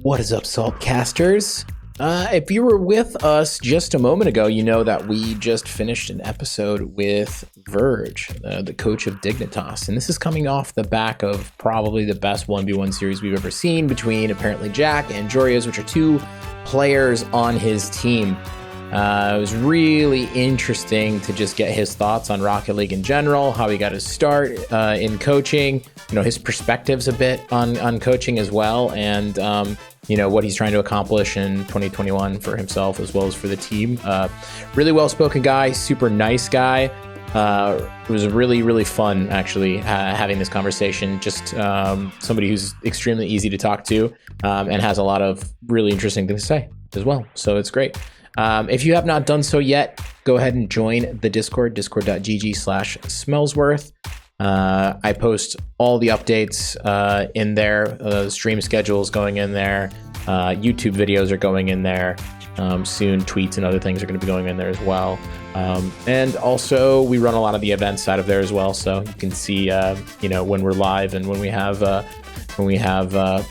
What is up, Saltcasters? If you were with us just a moment ago, you know that we just finished an episode with Virge, the coach of Dignitas. And this is coming off the back of probably the best 1v1 series we've ever seen between apparently Jack and Joreuz, which are two players on his team. It was really interesting to just get his thoughts on Rocket League in general, how he got his start in coaching, his perspectives a bit on coaching as well, and what he's trying to accomplish in 2021 for himself as well as for the team. Really well-spoken guy, super nice guy. It was really, really fun actually having this conversation. Just somebody who's extremely easy to talk to and has a lot of really interesting things to say as well. So it's great. If you have not done so yet, go ahead and join the Discord, discord.gg/Smellsworth. I post all the updates in there, stream schedules going in there, YouTube videos are going in there, soon tweets and other things are going to be going in there as well. And also we run a lot of the events out of there as well, so you can see when we're live and when we have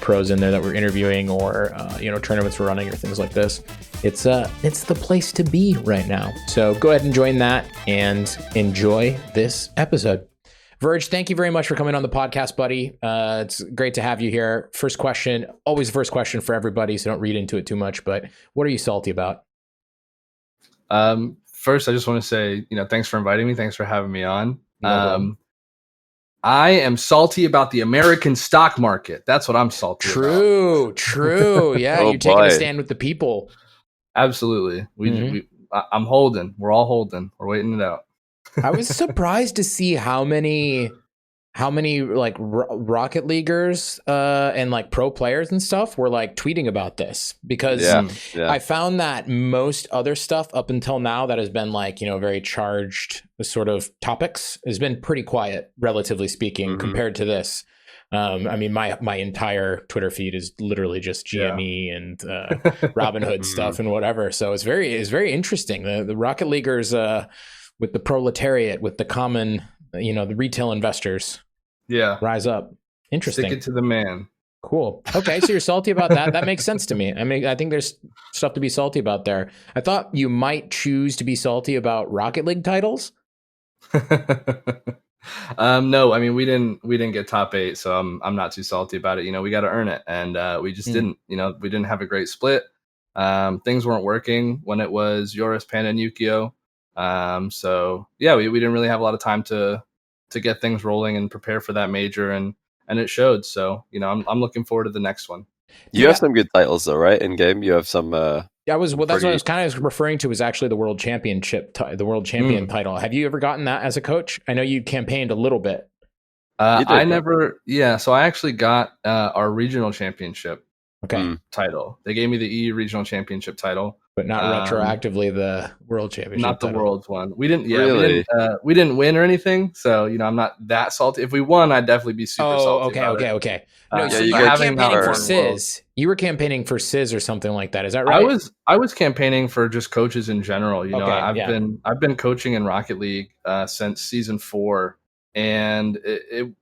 pros in there that we're interviewing or tournaments we're running or things like this. It's the place to be right now. So go ahead and join that and enjoy this episode. Virge, thank you very much for coming on the podcast, buddy. It's great to have you here. First question, always the first question for everybody, so don't read into it too much, but what are you salty about? First, I just want to say, thanks for inviting me. Thanks for having me on. I am salty about the American stock market. That's what I'm salty about. True. Yeah, you're taking a stand with the people. Absolutely. I'm holding. We're all holding. We're waiting it out. I was surprised to see how many like Rocket Leaguers and like pro players and stuff were like tweeting about this, because I found that most other stuff up until now that has been like, very charged sort of topics has been pretty quiet, relatively speaking, compared to this. My entire Twitter feed is literally just GME and Robinhood stuff and whatever. So it's very interesting. The Rocket Leaguers with the proletariat, with the common, the retail investors. Yeah. Rise up. Interesting. Stick it to the man. Cool. Okay, so you're salty about that. That makes sense to me. I think there's stuff to be salty about there. I thought you might choose to be salty about Rocket League titles. No, we didn't get top 8, so I'm not too salty about it. We got to earn it, and we just didn't. We didn't have a great split. Things weren't working when it was Joreuz, Panda, and Yukio. So yeah, we didn't really have a lot of time to get things rolling and prepare for that major, and it showed. So I'm looking forward to the next one. You have some good titles though, right? In game, you have some. That's what I was kind of referring to, was actually the world championship, the world champion title. Have you ever gotten that as a coach? I know you campaigned a little bit. I never. Yeah, so I actually got our regional championship. Okay. Title. They gave me the E regional championship title, but not retroactively the world championship. Not the title. World's one. We didn't. Yeah, really? we didn't win or anything. So I'm not that salty. If we won, I'd definitely be super salty. Okay. No, so you you were campaigning for World. SIS. You were campaigning for SIS or something like that. Is that right? I was campaigning for just coaches in general. I've been coaching in Rocket League since season 4, and it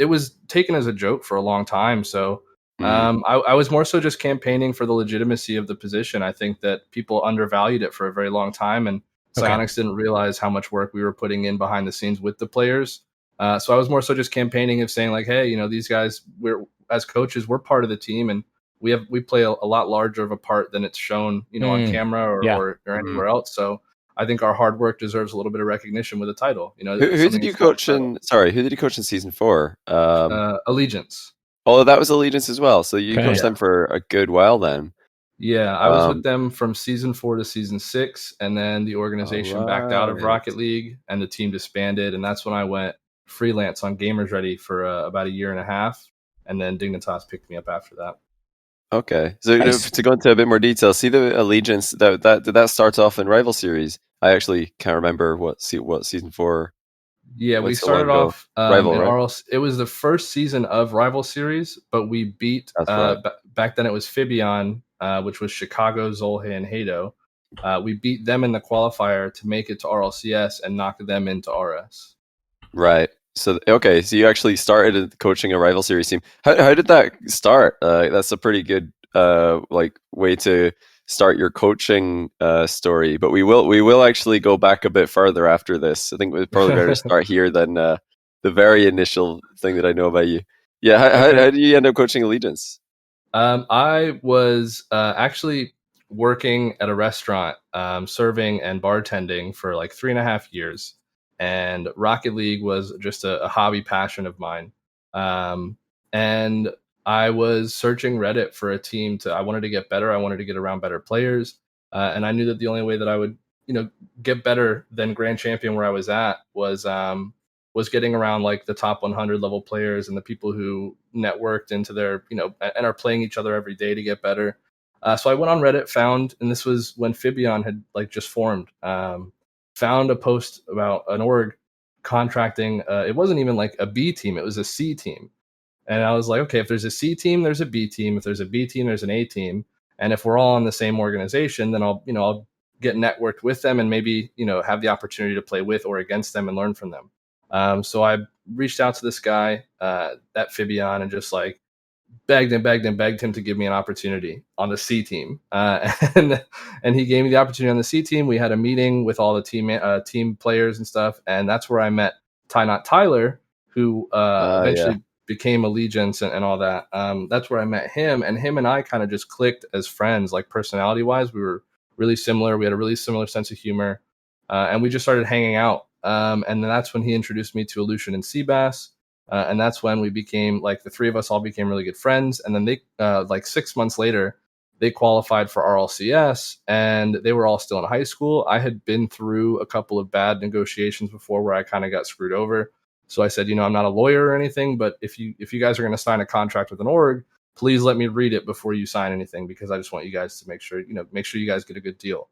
was taken as a joke for a long time. So. I was more so just campaigning for the legitimacy of the position. I think that people undervalued it for a very long time, and Psyonix didn't realize how much work we were putting in behind the scenes with the players. So I was more so just campaigning of saying like, hey, these guys, as coaches, we're part of the team, and we play a lot larger of a part than it's shown, on camera or anywhere else. So I think our hard work deserves a little bit of recognition with a title. Who did you coach in? Sorry, who did you coach in season 4? Allegiance. Oh, that was Allegiance as well. So you coached them for a good while then. Yeah, I was with them from season 4 to season 6, and then the organization backed out of Rocket League, and the team disbanded, and that's when I went freelance on Gamers Ready for about a year and a half, and then Dignitas picked me up after that. Okay, so to go into a bit more detail, see the Allegiance that starts off in Rival Series. I actually can't remember what season 4. Yeah, we started off Rival, in RLCS. It was the first season of Rival Series, but we beat back then it was Fibion, which was Chicago, Zolhe, and Hado. We beat them in the qualifier to make it to RLCS and knock them into RS. Right. So okay, so you actually started coaching a rival series team. How did that start? That's a pretty good like way to start your coaching story. But we will actually go back a bit further after this. I think we'd probably better start here than the very initial thing that I know about you. Yeah, how did you end up coaching Allegiance? I was actually working at a restaurant, serving and bartending for like 3.5 years. And Rocket League was just a hobby passion of mine. And I was searching Reddit for a team I wanted to get better. I wanted to get around better players. And I knew that the only way that I would, get better than Grand Champion where I was at was getting around like the top 100 level players and the people who networked into their, and are playing each other every day to get better. So I went on Reddit, and this was when Fibion had like just formed, found a post about an org contracting. It wasn't even like a B team; it was a C team. And I was like, okay, if there's a C team, there's a B team. If there's a B team, there's an A team. And if we're all in the same organization, then I'll get networked with them and maybe, have the opportunity to play with or against them and learn from them. So I reached out to this guy at Fibion and just like begged him to give me an opportunity on the C team. And he gave me the opportunity on the C team. We had a meeting with all the team players and stuff. And that's where I met Tyler, who eventually became Allegiance and all that. That's where I met him. And him and I kind of just clicked as friends, like personality wise. We were really similar. We had a really similar sense of humor. And we just started hanging out. And then that's when he introduced me to Aleutian and Seabass. And that's when we became like the three of us all became really good friends. And then they like 6 months later, they qualified for RLCS and they were all still in high school. I had been through a couple of bad negotiations before where I kind of got screwed over. So I said, I'm not a lawyer or anything, but if you guys are going to sign a contract with an org, please let me read it before you sign anything, because I just want you guys to make sure you guys get a good deal.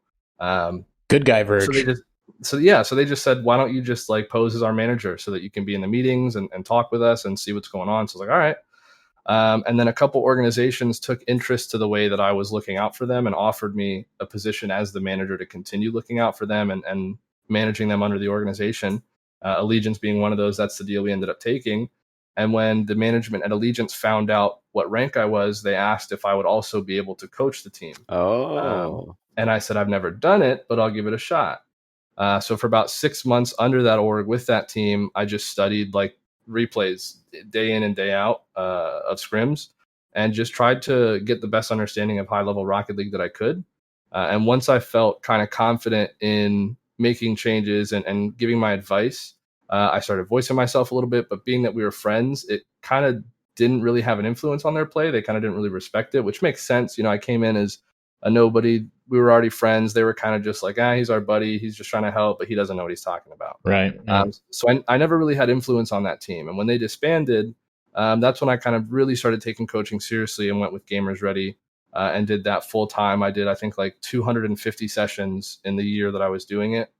Good guy, Virge. So they just said, why don't you just like pose as our manager so that you can be in the meetings and talk with us and see what's going on. So I was like, all right. And then a couple organizations took interest to the way that I was looking out for them and offered me a position as the manager to continue looking out for them and managing them under the organization. Allegiance being one of those. That's the deal we ended up taking. And when the management at Allegiance found out what rank I was, they asked if I would also be able to coach the team. And I said, I've never done it, but I'll give it a shot. So for about 6 months under that org with that team, I just studied like replays day in and day out of scrims and just tried to get the best understanding of high level Rocket League that I could. And once I felt kind of confident in making changes and giving my advice, I started voicing myself a little bit. But being that we were friends, it kind of didn't really have an influence on their play. They kind of didn't really respect it, which makes sense. I came in as a nobody. We were already friends. They were kind of just like, he's our buddy. He's just trying to help, but he doesn't know what he's talking about. Right. So I never really had influence on that team. And when they disbanded, that's when I kind of really started taking coaching seriously and went with Gamers Ready and did that full time. I did, I think, like 250 sessions in the year that I was doing it.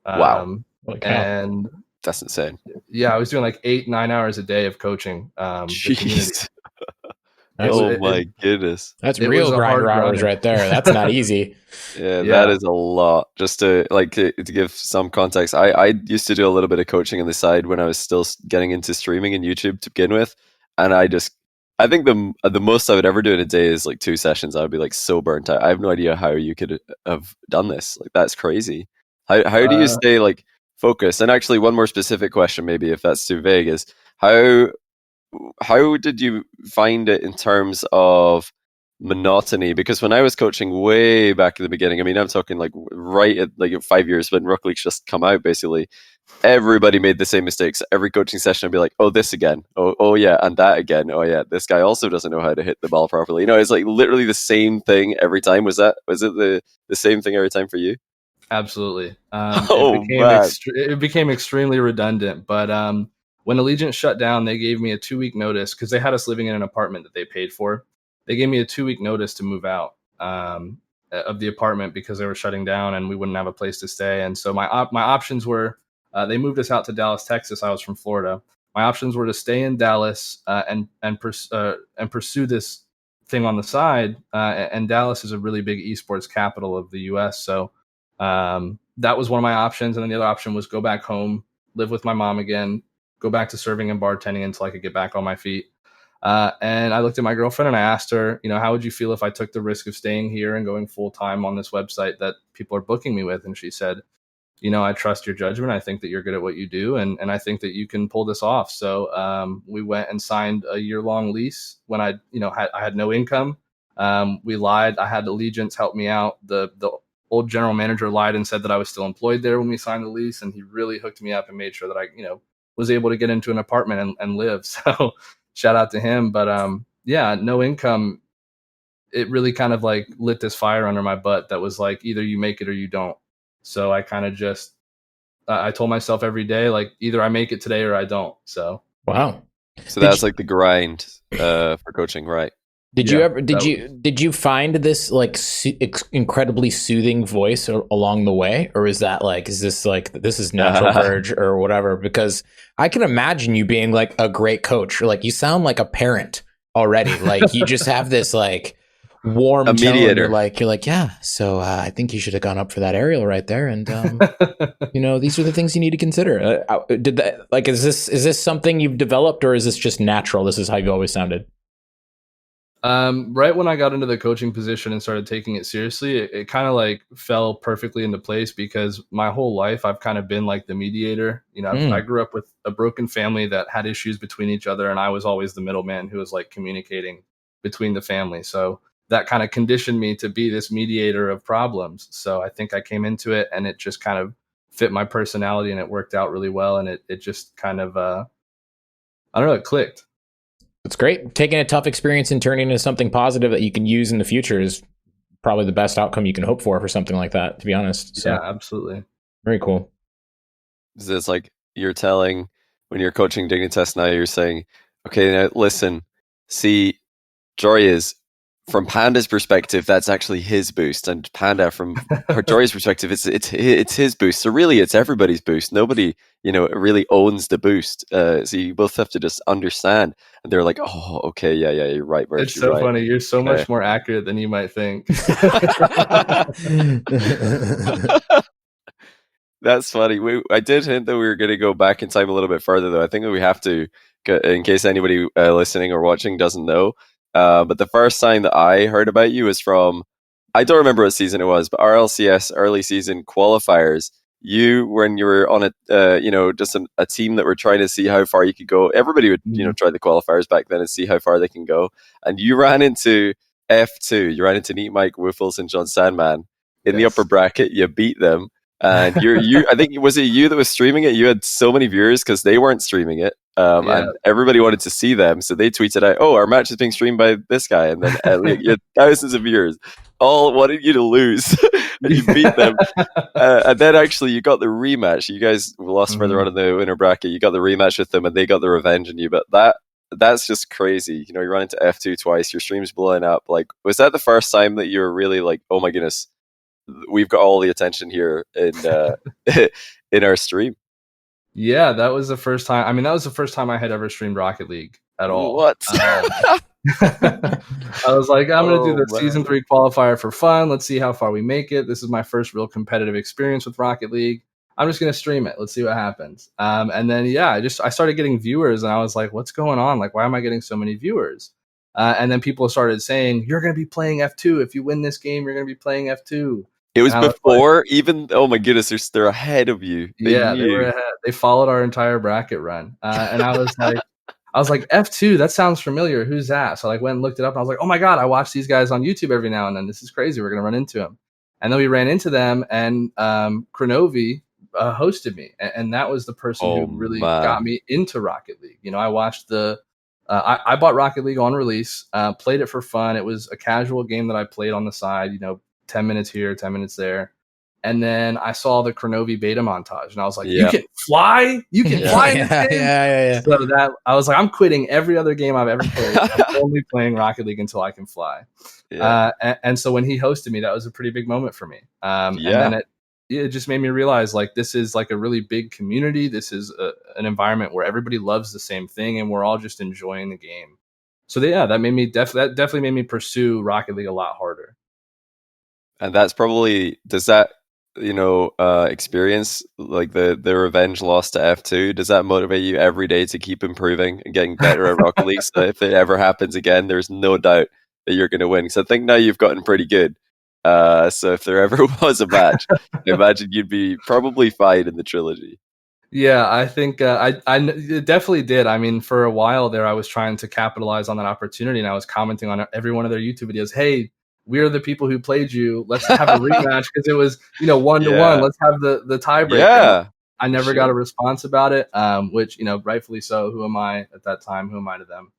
Wow. And that's insane. Yeah, I was doing like 8-9 hours a day of coaching. Jeez. My goodness. That's real grinder hours right there. That's not easy. Yeah, that is a lot. Just to give some context, I used to do a little bit of coaching on the side when I was still getting into streaming and YouTube to begin with. And I think the most I would ever do in a day is like 2 sessions. I would be like so burnt out. I have no idea how you could have done this. Like, that's crazy. How do you stay like focused? And actually, one more specific question, maybe if that's too vague, is how did you find it in terms of monotony? Because when I was coaching way back in the beginning, I mean, I'm talking like right at like 5 years when Rocket League's just come out, basically, everybody made the same mistakes. Every coaching session I'd be like, oh, this again. Oh yeah, and that again. Oh yeah, this guy also doesn't know how to hit the ball properly. It's like literally the same thing every time. Was it the same thing every time for you? Absolutely. It became extremely redundant, but when Allegiance shut down, they gave me a 2-week notice because they had us living in an apartment that they paid for. They gave me a 2-week notice to move out of the apartment because they were shutting down and we wouldn't have a place to stay. And so my options were, they moved us out to Dallas, Texas. I was from Florida. My options were to stay in Dallas and pursue this thing on the side. And Dallas is a really big esports capital of the U.S. So that was one of my options. And then the other option was go back home, live with my mom again, go back to serving and bartending until I could get back on my feet. And I looked at my girlfriend and I asked her, how would you feel if I took the risk of staying here and going full time on this website that people are booking me with? And she said, I trust your judgment. I think that you're good at what you do. And I think that you can pull this off. So we went and signed a year-long lease when I had no income. We lied. I had Allegiance help me out. The old general manager lied and said that I was still employed there when we signed the lease. And he really hooked me up and made sure that I, was able to get into an apartment and live. So shout out to him. But no income. It really kind of like lit this fire under my butt that was like, either you make it or you don't. So I kind of just, I told myself every day, like either I make it today or I don't. So. Wow. So that's like the grind for coaching, right? Did you find this like incredibly soothing voice along the way? Or is this natural Virge or whatever? Because I can imagine you being like a great coach, or like you sound like a parent already. Like you just have this like warm a mediator. Tone. You're like, yeah. So I think you should have gone up for that aerial right there, and these are the things you need to consider. Is this something you've developed, or is this just natural? This is how you always sounded. Right when I got into the coaching position and started taking it seriously, it kind of like fell perfectly into place, because my whole life I've kind of been like the mediator. I grew up with a broken family that had issues between each other, and I was always the middleman who was like communicating between the family. So that kind of conditioned me to be this mediator of problems. So I think I came into it and it just kind of fit my personality and it worked out really well. And it just kind of, I don't know, it clicked. It's great. Taking a tough experience and turning it into something positive that you can use in the future is probably the best outcome you can hope for something like that, to be honest. So, yeah, absolutely. Very cool. It's like you're telling, when you're coaching Dignitas now, you're saying, okay, now listen, see, Joreuz, from Panda's perspective, that's actually his boost, and Panda, from Joreuz's perspective, it's his boost. So really, it's everybody's boost. Nobody, really owns the boost. So you both have to just understand. And they're like, "Oh, okay, yeah, you're right, Virge. It's so right. funny. You're so much more accurate than you might think." That's funny. I did hint that we were going to go back in time a little bit further, though. I think that we have to, in case anybody listening or watching doesn't know. But the first time that I heard about you was from, I don't remember what season it was, but RLCS early season qualifiers. When you were on just a team that were trying to see how far you could go. Everybody would, try the qualifiers back then and see how far they can go. And you ran into F2. You ran into Neat Mike, Woofles, and John Sandman in the upper bracket. You beat them. And I think, was it you that was streaming it? You had so many viewers because they weren't streaming it. And everybody wanted to see them. So they tweeted out, "Oh, our match is being streamed by this guy." And then you had thousands of viewers all wanted you to lose. And you beat them. And then actually you got the rematch. You guys lost further on in the winner bracket. You got the rematch with them and they got the revenge on you. But that's just crazy. You ran into F2 twice. Your stream's blowing up. Like, was that the first time that you were really like, "Oh my goodness, we've got all the attention here in in our stream"? Yeah, that was the first time. I mean, that was the first time I had ever streamed Rocket League at all. What? I was like, I'm going to do the Season 3 qualifier for fun. Let's see how far we make it. This is my first real competitive experience with Rocket League. I'm just going to stream it. Let's see what happens. And then, I started getting viewers and I was like, what's going on? Like, why am I getting so many viewers? And then people started saying, you're going to be playing F2. If you win this game, you're going to be playing F2. It was before even. Oh my goodness, they're ahead of you. They were ahead. They followed our entire bracket run, and I was like, F2. That sounds familiar. Who's that? So I went and looked it up. And I was like, oh my god, I watch these guys on YouTube every now and then. This is crazy. We're gonna run into them, and then we ran into them, and Kronovi hosted me, and that was the person who really got me into Rocket League. I watched I bought Rocket League on release, played it for fun. It was a casual game that I played on the side. 10 minutes here, 10 minutes there. And then I saw the Kronovi beta montage and I was like, you can fly? You can fly in this game? Yeah. So that I was like, I'm quitting every other game I've ever played. I'm only playing Rocket League until I can fly. Yeah. And so when he hosted me, that was a pretty big moment for me. And then it just made me realize like this is like a really big community. This is an environment where everybody loves the same thing and we're all just enjoying the game. So that made me definitely made me pursue Rocket League a lot harder. And that's probably, does that experience, like the revenge loss to F2, does that motivate you every day to keep improving and getting better at Rocket League? So if it ever happens again, there's no doubt that you're going to win. So I think now you've gotten pretty good. So if there ever was a match, I imagine you'd be probably fine in the trilogy. Yeah, I think I it definitely did. I mean, for a while there, I was trying to capitalize on that opportunity, and I was commenting on every one of their YouTube videos. Hey, we're the people who played you. Let's have a rematch, because it was 1-1. Let's have the tiebreaker. Yeah, I never got a response about it, which rightfully so. Who am I at that time? Who am I to them?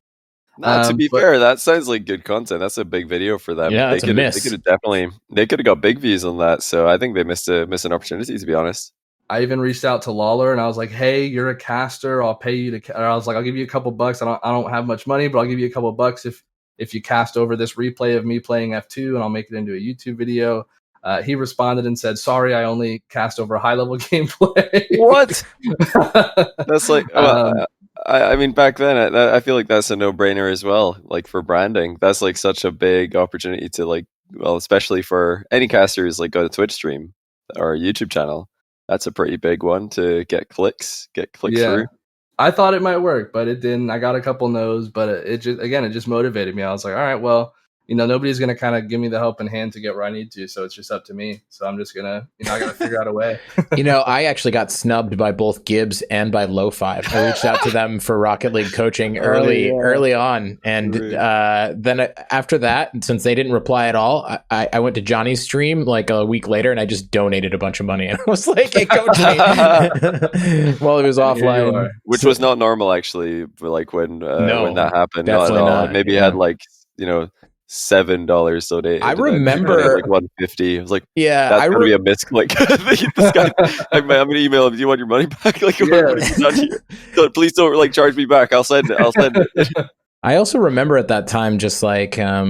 To be fair, that sounds like good content. That's a big video for them. Yeah, they could have got big views on that. So I think they missed an opportunity, to be honest. I even reached out to Lawler and I was like, "Hey, you're a caster. I'll pay you to." Or I was like, "I'll give you a couple bucks. I don't have much money, but I'll give you a couple bucks if you cast over this replay of me playing F2, and I'll make it into a YouTube video." He responded and said, "Sorry, I only cast over high level gameplay." What? That's like, I mean, back then, I feel like that's a no-brainer as well. Like for branding, that's like such a big opportunity to especially for any casters, like go to Twitch stream or a YouTube channel. That's a pretty big one to get clicks through. I thought it might work, but it didn't. I got a couple no's, but it just motivated me. I was like, all right, well, nobody's going to kind of give me the helping hand to get where I need to. So it's just up to me. So I'm just going to, I got to figure out a way. I actually got snubbed by both Gibbs and by Lo5. I reached out to them for Rocket League coaching early on. And then after that, since they didn't reply at all, I went to Johnny's stream like a week later and I just donated a bunch of money. And I was like, hey, coach me while it was offline. Which was not normal, actually, like when that happened. Definitely not. Maybe you had $7 donated. I remember like 150. I was like, yeah, that's gonna be a misclick. This guy, I'm gonna email him. Do you want your money back? Like, what have you done here? Please don't charge me back. I'll send it. I also remember at that time, just like, I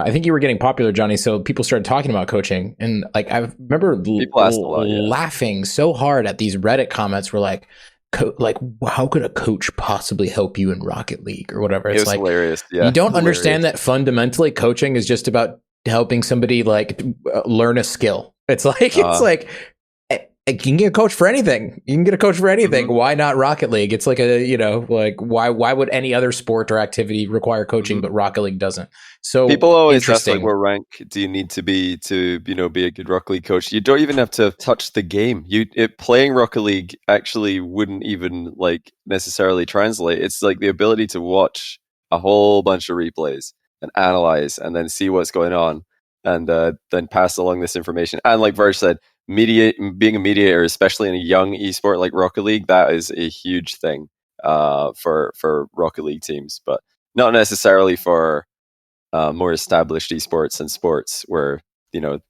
think you were getting popular, Johnny. So people started talking about coaching, and like I remember laughing so hard at these Reddit comments. Were like, how could a coach possibly help you in Rocket League or whatever? It's like hilarious. Yeah, you don't understand that fundamentally coaching is just about helping somebody learn a skill. It's like you can get a coach for anything. You can get a coach for anything. Mm-hmm. Why not Rocket League? It's like why would any other sport or activity require coaching, but Rocket League doesn't? So people always ask, like, what rank do you need to be be a good Rocket League coach? You don't even have to touch the game. Playing Rocket League actually wouldn't even necessarily translate. It's like the ability to watch a whole bunch of replays and analyze and then see what's going on and then pass along this information. And like Virge said, being a mediator, especially in a young esport like Rocket League, that is a huge thing for Rocket League teams, but not necessarily for more established esports and sports where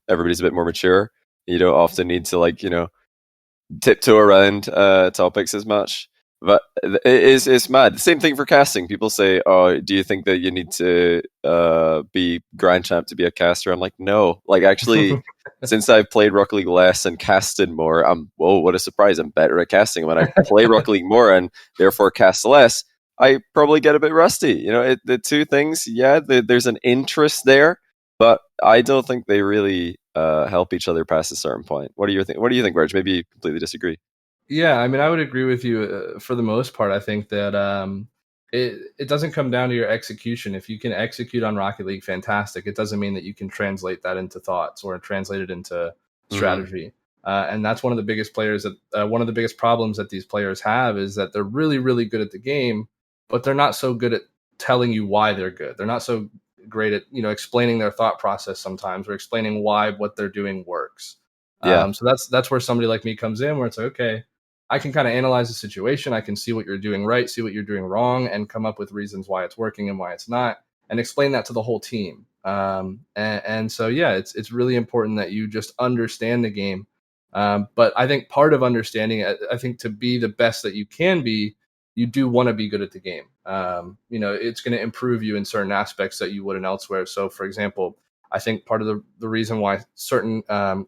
everybody's a bit more mature. You don't often need to tiptoe around topics as much. But it's mad. Same thing for casting. People say, "Oh, do you think that you need to be Grand Champ to be a caster?" I'm like, no. Actually, since I've played Rocket League less and casted more, what a surprise! I'm better at casting. When I play Rocket League more and therefore cast less, I probably get a bit rusty. The two things, there's an interest there, but I don't think they really help each other past a certain point. What do you think? What do you think, Virge? Maybe you completely disagree. Yeah, I mean, I would agree with you for the most part. I think that it doesn't come down to your execution. If you can execute on Rocket League, fantastic. It doesn't mean that you can translate that into thoughts or translate it into strategy. And that's one of the biggest one of the biggest problems that these players have is that they're really, really good at the game, but they're not so good at telling you why they're good. They're not so great at explaining their thought process sometimes, or explaining why what they're doing works. So that's where somebody like me comes in, where it's like, okay, I can kind of analyze the situation. I can see what you're doing right, see what you're doing wrong, and come up with reasons why it's working and why it's not, and explain that to the whole team. And so, it's really important that you just understand the game. But I think part of understanding it, I think to be the best that you can be, you do want to be good at the game. It's going to improve you in certain aspects that you wouldn't elsewhere. So, for example, I think part of the reason why certain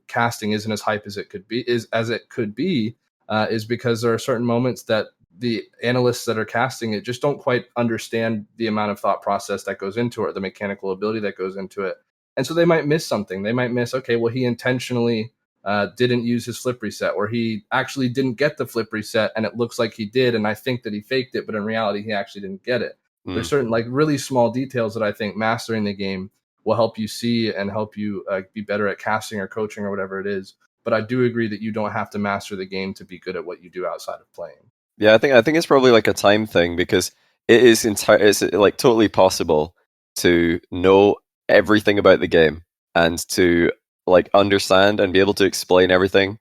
casting isn't as hype as it could be is because there are certain moments that the analysts that are casting it just don't quite understand the amount of thought process that goes into it, or the mechanical ability that goes into it. And so they might miss something. They might miss, okay, well, he intentionally didn't use his flip reset, or he actually didn't get the flip reset and it looks like he did, and I think that he faked it, but in reality he actually didn't get it. There's certain like really small details that I think mastering the game will help you see and help you be better at casting or coaching or whatever it is. But I do agree that you don't have to master the game to be good at what you do outside of playing. Yeah, I think it's probably like a time thing, because it's like totally possible to know everything about the game and to like understand and be able to explain everything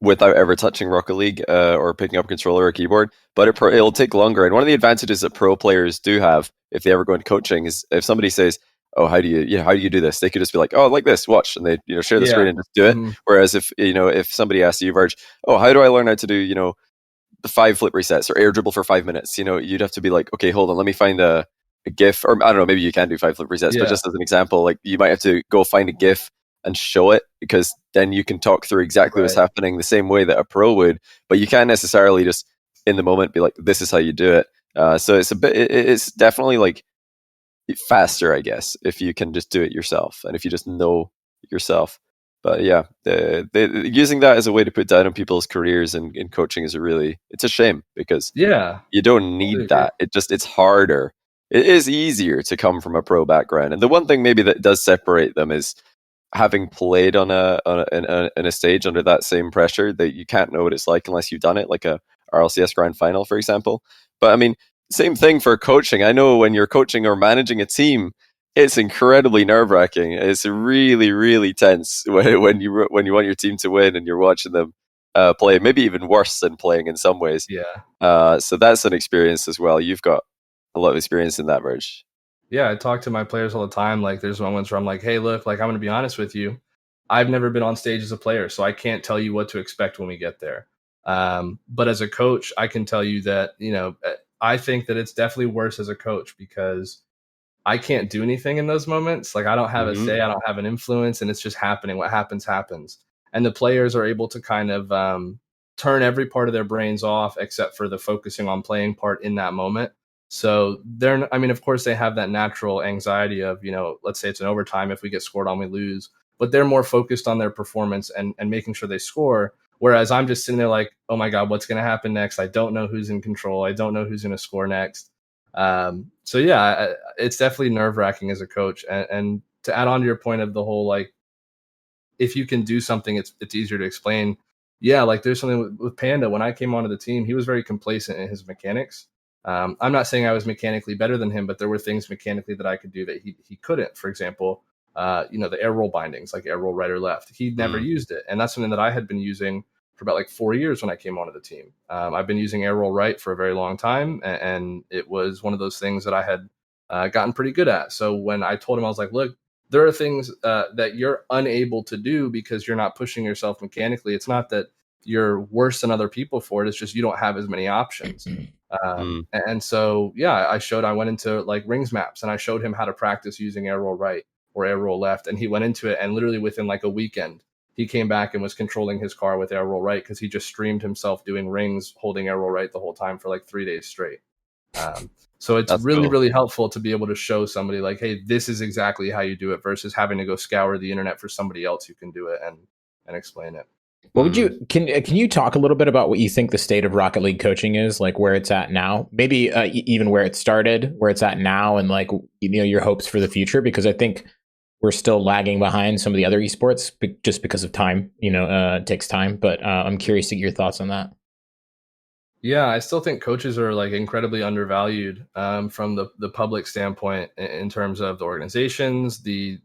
without ever touching Rocket League or picking up a controller or keyboard. But it'll take longer. And one of the advantages that pro players do have if they ever go into coaching is if somebody says, "Oh, how do you do this?" They could just be like, "Oh, like this, watch," and they share the screen and just do it. Whereas if somebody asks you, Virge, "Oh, how do I learn how to do the 5 flip resets or air dribble for 5 minutes?" You'd have to be like, "Okay, hold on, let me find a GIF," or I don't know, maybe you can do 5 flip resets, but just as an example, like you might have to go find a GIF and show it, because then you can talk through exactly what's happening the same way that a pro would, but you can't necessarily just in the moment be like, "This is how you do it." So it's definitely like faster, I guess, if you can just do it yourself and if you just know yourself. But yeah, using that as a way to put down on people's careers in coaching it's a shame, because you don't need that. It's harder. It is easier to come from a pro background, and the one thing maybe that does separate them is having played in a stage under that same pressure, that you can't know what it's like unless you've done it, like a RLCS grand final, for example. But I mean, same thing for coaching. I know when you're coaching or managing a team, it's incredibly nerve-wracking. It's really, really tense when you want your team to win and you're watching them play. Maybe even worse than playing in some ways. Yeah. So that's an experience as well. You've got a lot of experience in that, Virge. Yeah, I talk to my players all the time. Like, there's moments where I'm like, "Hey, look, like I'm going to be honest with you. I've never been on stage as a player, so I can't tell you what to expect when we get there. But as a coach, I can tell you that I think that it's definitely worse as a coach, because I can't do anything in those moments. Like, I don't have a say, I don't have an influence, and it's just happening. What happens, happens. And the players are able to kind of turn every part of their brains off except for the focusing on playing part in that moment. So of course they have that natural anxiety of, let's say it's an overtime. If we get scored on, we lose. But they're more focused on their performance and making sure they score. Whereas I'm just sitting there like, oh my God, what's going to happen next? I don't know who's in control. I don't know who's going to score next. So yeah, it's definitely nerve-wracking as a coach. And to add on to your point of the whole, like, if you can do something, it's easier to explain. Yeah, like there's something with Panda. When I came onto the team, he was very complacent in his mechanics. I'm not saying I was mechanically better than him, but there were things mechanically that I could do that he couldn't. For example, the air roll bindings, like air roll right or left. He never used it. And that's something that I had been using for about like 4 years when I came onto the team. I've been using air roll right for a very long time. And it was one of those things that I had gotten pretty good at. So when I told him, I was like, look, there are things that you're unable to do because you're not pushing yourself mechanically. It's not that you're worse than other people for it. It's just you don't have as many options. And so, yeah, I went into like rings maps and I showed him how to practice using air roll right or air roll left. And he went into it, and literally within like a weekend, he came back and was controlling his car with air roll right, because he just streamed himself doing rings, holding air roll right the whole time for like 3 days straight. So it's really, really helpful to be able to show somebody like, hey, this is exactly how you do it, versus having to go scour the internet for somebody else who can do it and explain it. What would you can you talk a little bit about what you think the state of Rocket League coaching is, like where it's at now, maybe even where it started, where it's at now, and like your hopes for the future? Because I think we're still lagging behind some of the other esports just because of time. It takes time, but I'm curious to get your thoughts on that. Yeah, I still think coaches are like incredibly undervalued from the public standpoint in terms of the organizations, the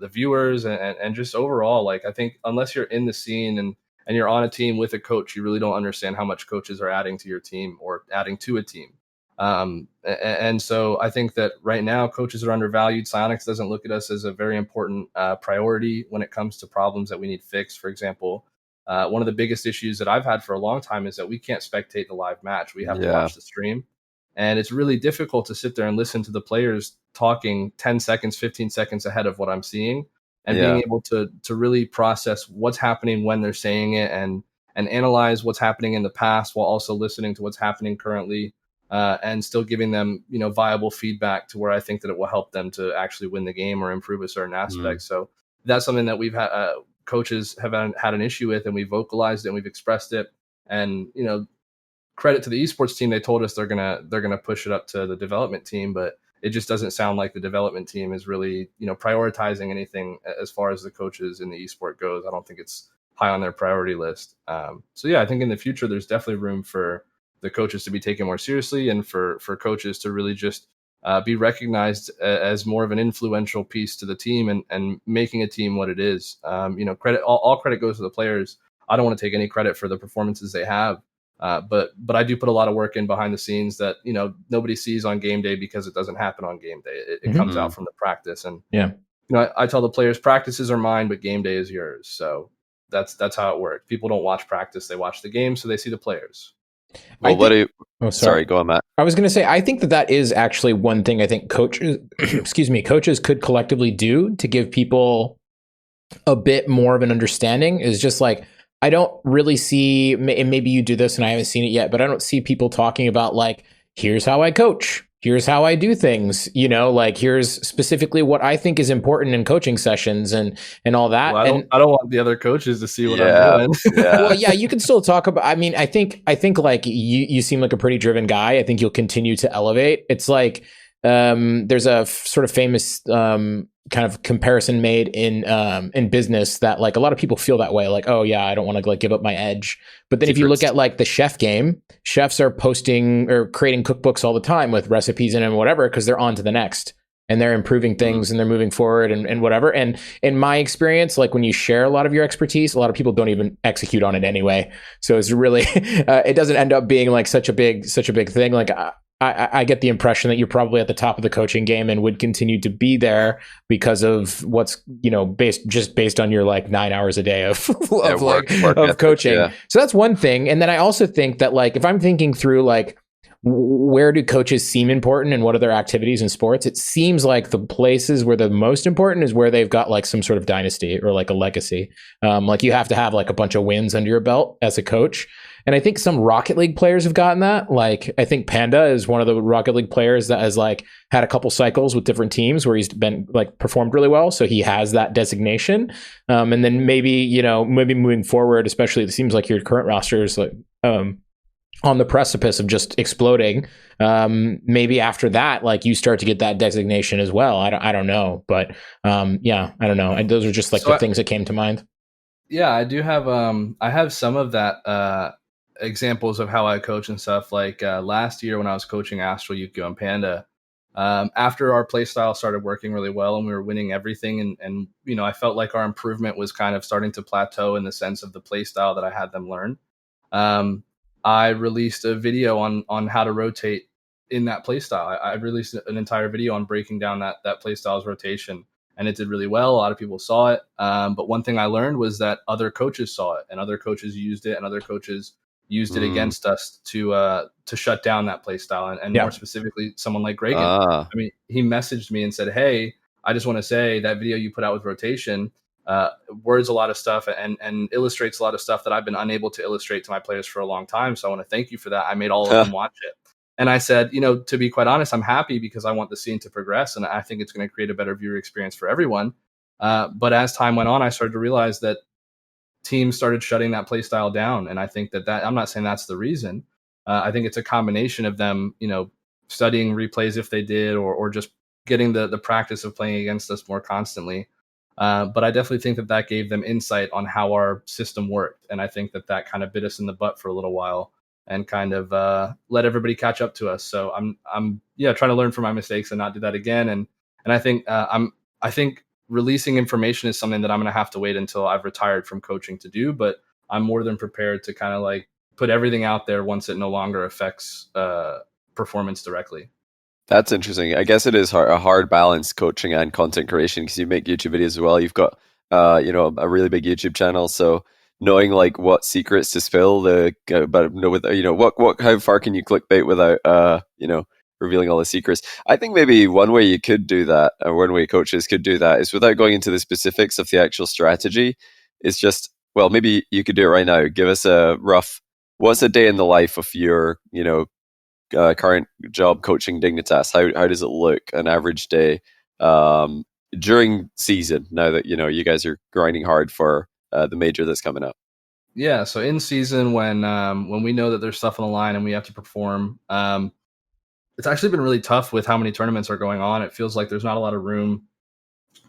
viewers, and just overall. Like, I think unless you're in the scene and you're on a team with a coach, you really don't understand how much coaches are adding to your team or adding to a team. And so I think that right now coaches are undervalued. Psyonix doesn't look at us as a very important priority when it comes to problems that we need fixed. For example, one of the biggest issues that I've had for a long time is that we can't spectate the live match. We have to watch the stream. And it's really difficult to sit there and listen to the players talking 10 seconds, 15 seconds ahead of what I'm seeing, and being able to really process what's happening when they're saying it, and analyze what's happening in the past while also listening to what's happening currently, and still giving them, viable feedback to where I think that it will help them to actually win the game or improve a certain aspect. So that's something that we've had coaches have had an issue with, and we vocalized it and we've expressed it. And credit to the esports team, they told us they're gonna push it up to the development team, but it just doesn't sound like the development team is really prioritizing anything as far as the coaches in the esport goes. I don't think it's high on their priority list. So yeah, I think in the future there's definitely room for the coaches to be taken more seriously, and for coaches to really just be recognized as more of an influential piece to the team, and making a team what it is. Credit, all credit goes to the players. I don't want to take any credit for the performances they have. But I do put a lot of work in behind the scenes that nobody sees on game day, because it doesn't happen on game day. It comes out from the practice, and I tell the players, practices are mine, but game day is yours. So that's how it works. People don't watch practice; they watch the game, so they see the players. Well, sorry, go on, Matt. I was going to say, I think that is actually one thing I think coaches, coaches could collectively do to give people a bit more of an understanding. Is just like, I don't really see, and maybe you do this and I haven't seen it yet, but I don't see people talking about like, here's how I coach, here's how I do things, like here's specifically what I think is important in coaching sessions and all that. Well, I don't want the other coaches to see what I'm doing. Well, yeah, you can still talk about, I think like you seem like a pretty driven guy. I think you'll continue to elevate. It's like, there's a sort of famous kind of comparison made in business that like a lot of people feel that way, like, oh yeah, I don't want to like give up my edge. But then if you look at like the chef game, chefs are posting or creating cookbooks all the time with recipes in and whatever, because they're on to the next and they're improving things and they're moving forward and whatever. And in my experience, like when you share a lot of your expertise, a lot of people don't even execute on it anyway. So it's really it doesn't end up being like such a big thing. Like I get the impression that you're probably at the top of the coaching game and would continue to be there because of what's, based on your like 9 hours a day of work coaching. Yeah. So that's one thing. And then I also think that like, if I'm thinking through like, where do coaches seem important and what are their activities in sports? It seems like the places where the most important is where they've got like some sort of dynasty or like a legacy. Like you have to have like a bunch of wins under your belt as a coach. And I think some Rocket League players have gotten that. Like, I think Panda is one of the Rocket League players that has like had a couple cycles with different teams where he's been like performed really well. So he has that designation. And then maybe moving forward, especially it seems like your current roster is like on the precipice of just exploding. Maybe after that, like you start to get that designation as well. I don't know, but I don't know. And those are just like the things that came to mind. Yeah, I do have I have some of that examples of how I coach and stuff. Like last year when I was coaching AztraL, Yukio, and Panda, after our play style started working really well and we were winning everything, and I felt like our improvement was kind of starting to plateau in the sense of the play style that I had them learn. I released a video on how to rotate in that play style. I released an entire video on breaking down that play style's rotation, and it did really well. A lot of people saw it. But one thing I learned was that other coaches saw it, and other coaches used it, and other coaches used it against us to shut down that play style. And more specifically, someone like Reagan. I mean, he messaged me and said, "Hey, I just want to say that video you put out with rotation words a lot of stuff and illustrates a lot of stuff that I've been unable to illustrate to my players for a long time. So I want to thank you for that. I made all of them watch it." And I said, to be quite honest, I'm happy because I want the scene to progress, and I think it's going to create a better viewer experience for everyone. But as time went on, I started to realize that teams started shutting that play style down. And I think that I'm not saying that's the reason. I think it's a combination of them, studying replays if they did, or just getting the practice of playing against us more constantly. But I definitely think that gave them insight on how our system worked. And I think that kind of bit us in the butt for a little while and kind of let everybody catch up to us. So I'm trying to learn from my mistakes and not do that again. And I think I think releasing information is something that I'm going to have to wait until I've retired from coaching to do. But I'm more than prepared to kind of like put everything out there once it no longer affects performance directly. That's interesting. I guess it is a hard balance, coaching and content creation, because you make YouTube videos as well. You've got, a really big YouTube channel. So knowing like what secrets to spill, how far can you clickbait without, revealing all the secrets? I think maybe one way you could do that, or one way coaches could do that, is without going into the specifics of the actual strategy. Is just, well, maybe you could do it right now. Give us a rough, what's a day in the life of your, current job coaching Dignitas? How does it look, an average day during season, now that you guys are grinding hard for the major that's coming up? Yeah, so in season, when we know that there's stuff on the line and we have to perform, it's actually been really tough with how many tournaments are going on. It feels like there's not a lot of room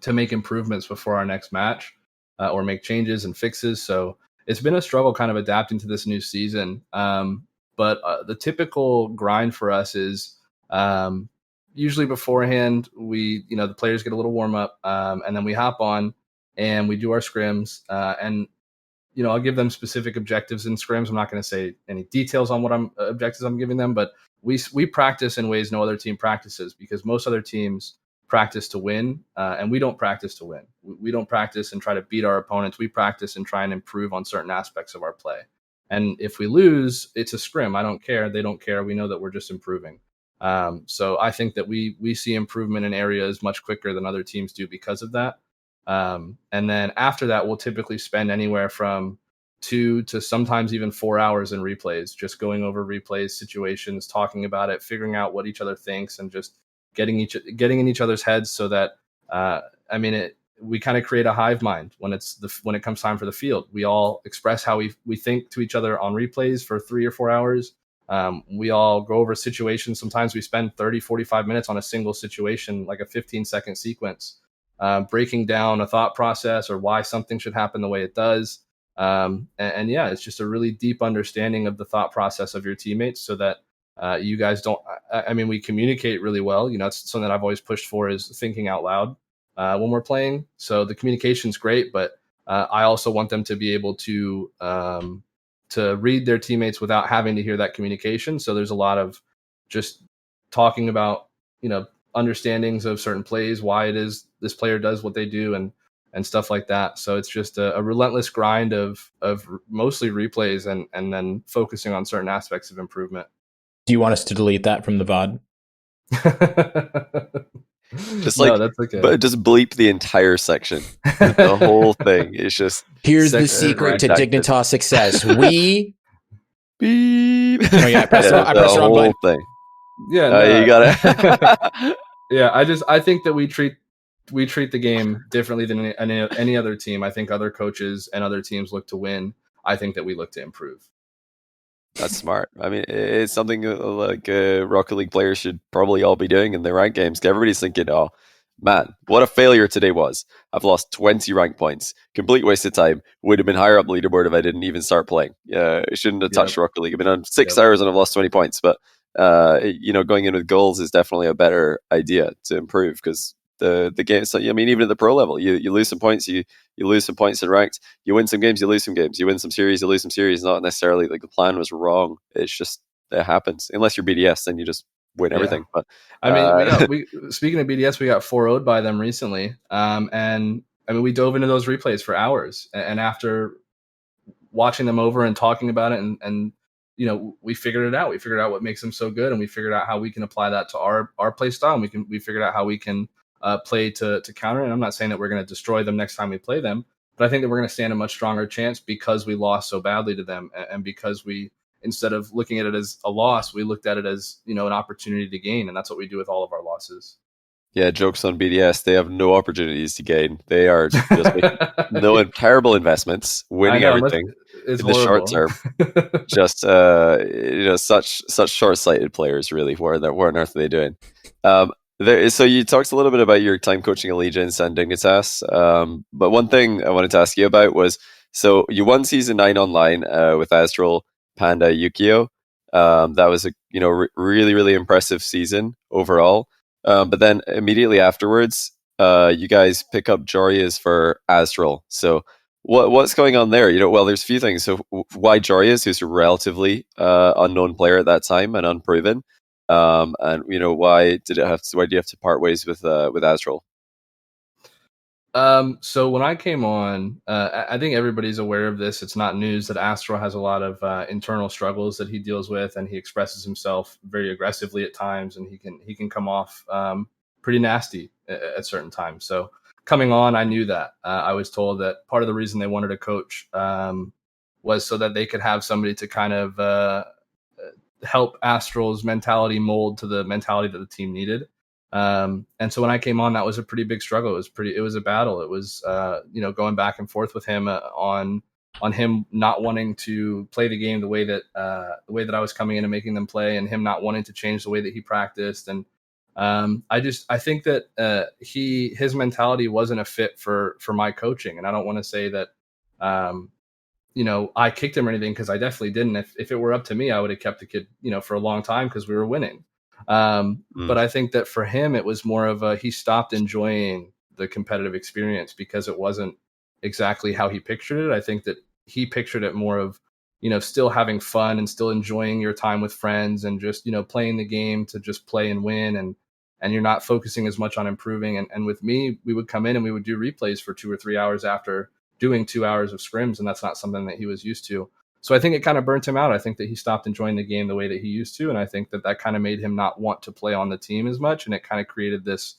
to make improvements before our next match, or make changes and fixes. So it's been a struggle kind of adapting to this new season. But the typical grind for us is usually beforehand, the players get a little warm up, and then we hop on and we do our scrims. And I'll give them specific objectives in scrims. I'm not going to say any details on what objectives I'm giving them, but we practice in ways no other team practices, because most other teams practice to win, and we don't practice to win. We don't practice and try to beat our opponents. We practice and try and improve on certain aspects of our play. And if we lose, it's a scrim. I don't care. They don't care. We know that we're just improving. So I think that we see improvement in areas much quicker than other teams do because of that. And then after that, we'll typically spend anywhere from 2 to sometimes even 4 hours in replays, just going over replays, situations, talking about it, figuring out what each other thinks, and just getting in each other's heads, so that we kind of create a hive mind when it comes time for the field. We all express how we think to each other on replays for 3 or 4 hours. We all go over situations. Sometimes we spend 30, 45 minutes on a single situation, like a 15-second sequence, breaking down a thought process or why something should happen the way it does. It's just a really deep understanding of the thought process of your teammates, so that you guys don't. We communicate really well. It's something that I've always pushed for, is thinking out loud when we're playing. So the communication's great, but I also want them to be able to read their teammates without having to hear that communication. So there's a lot of just talking about, understandings of certain plays, why it is this player does what they do, and stuff like that. So it's just a relentless grind of mostly replays and then focusing on certain aspects of improvement. Do you want us to delete that from the VOD? That's okay. But just bleep the entire section. The whole thing is just... Here's the secret to Dignitas success. We... Beep. Oh, yeah, I pressed the wrong button. Thing. Yeah, no. You got it. Yeah, I think that we treat the game differently than any other team. I think other coaches and other teams look to win. I think that we look to improve. That's smart. It's something like Rocket League players should probably all be doing in their ranked games. Everybody's thinking, oh, man, what a failure today was. I've lost 20 rank points. Complete waste of time. Would have been higher up the leaderboard if I didn't even start playing. I shouldn't have touched Rocket League. I've been on 6 hours and I've lost 20 points. But, going in with goals is definitely a better idea to improve, because the game. So even at the pro level, you lose some points, you lose some points in ranked. You win some games, you lose some games. You win some series, you lose some series. Not necessarily like the plan was wrong. It's just it happens. Unless you're BDS, then you just win everything. But speaking of BDS, we got 4-0'd by them recently. We dove into those replays for hours, and after watching them over and talking about it, and we figured it out. We figured out what makes them so good, and we figured out how we can apply that to our play style. And we figured out how we can play to counter. And I'm not saying that we're going to destroy them next time we play them, but I think that we're going to stand a much stronger chance because we lost so badly to them, and because we, instead of looking at it as a loss, we looked at it as an opportunity to gain, and that's what we do with all of our losses. Yeah, jokes on BDS. They have no opportunities to gain. They are just making terrible investments, winning everything in the short term. Just such short-sighted players, really. What on earth are they doing? So you talked a little bit about your time coaching Allegiance and Dignitas, but one thing I wanted to ask you about was, so you won season 9 online with AztraL, Panda, Yukio. That was a really, really impressive season overall. But then immediately afterwards, you guys pick up Joreuz for AztraL. So what's going on there? There's a few things. So why Joreuz, who's a relatively unknown player at that time and unproven? And why do you have to part ways with AztraL? So when I came on, I think everybody's aware of this. It's not news that AztraL has a lot of internal struggles that he deals with, and he expresses himself very aggressively at times, and he can come off pretty nasty at certain times. So coming on, I knew that. I was told that part of the reason they wanted a coach was so that they could have somebody to kind of help AztraL's mentality mold to the mentality that the team needed. And so when I came on, that was a pretty big struggle. It was a battle. It was, going back and forth with him on him not wanting to play the game the way that I was coming in and making them play, and him not wanting to change the way that he practiced. And I think that his mentality wasn't a fit for my coaching. And I don't want to say that, I kicked him or anything, because I definitely didn't. If it were up to me, I would have kept the kid, for a long time, because we were winning. But I think that for him, it was more of he stopped enjoying the competitive experience because it wasn't exactly how he pictured it. I think that he pictured it more of, still having fun and still enjoying your time with friends, and just, playing the game to just play and win. And you're not focusing as much on improving. And with me, we would come in and we would do replays for 2 or 3 hours after doing 2 hours of scrims. And that's not something that he was used to. So I think it kind of burnt him out. I think that he stopped enjoying the game the way that he used to. And I think that kind of made him not want to play on the team as much. And it kind of created this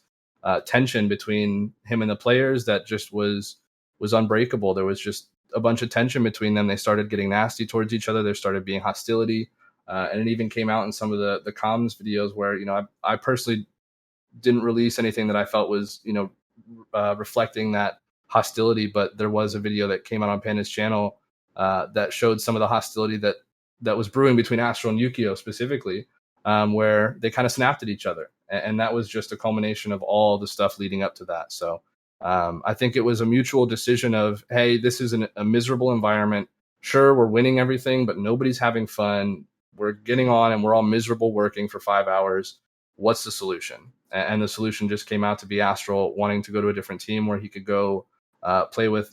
tension between him and the players that just was unbreakable. There was just a bunch of tension between them. They started getting nasty towards each other. There started being hostility. And it even came out in some of the comms videos where, I personally didn't release anything that I felt was, reflecting that hostility. But there was a video that came out on Panda's channel that showed some of the hostility that was brewing between AztraL and Yukio specifically, where they kind of snapped at each other. And that was just a culmination of all the stuff leading up to that. So I think it was a mutual decision of, hey, this is a miserable environment. Sure, we're winning everything, but nobody's having fun. We're getting on and we're all miserable working for 5 hours. What's the solution? And the solution just came out to be AztraL wanting to go to a different team where he could go play with,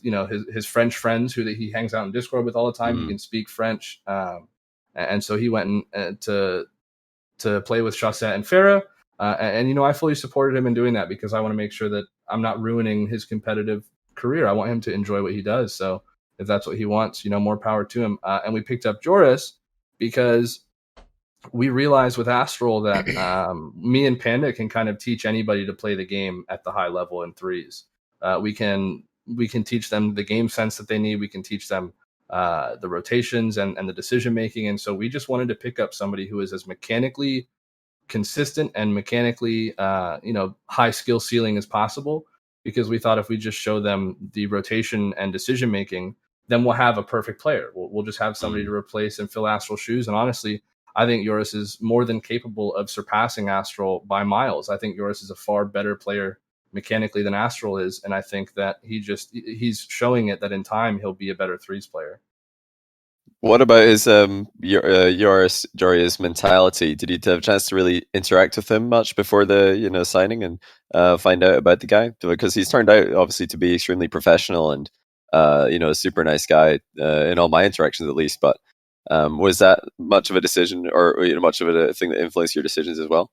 his French friends who he hangs out in Discord with all the time. He can speak French. And so he went to play with Chaussette and Farah. And I fully supported him in doing that, because I want to make sure that I'm not ruining his competitive career. I want him to enjoy what he does. So if that's what he wants, more power to him. And we picked up Joreuz because we realized with AztraL that me and Panda can kind of teach anybody to play the game at the high level in threes. We can teach them the game sense that they need. We can teach them the rotations and the decision making. And so we just wanted to pick up somebody who is as mechanically consistent and mechanically, high skill ceiling as possible, because we thought if we just show them the rotation and decision making, then we'll have a perfect player. We'll just have somebody to replace and fill AztraL's shoes. And honestly, I think Joreuz is more than capable of surpassing AztraL by miles. I think Joreuz is a far better player mechanically than AztraL is. And I think that he's showing it that in time he'll be a better threes player. What about his Joreuz mentality? Did you have a chance to really interact with him much before the signing and find out about the guy? Because he's turned out obviously to be extremely professional and a super nice guy in all my interactions at least. But was that much of a decision, or much of a thing that influenced your decisions as well?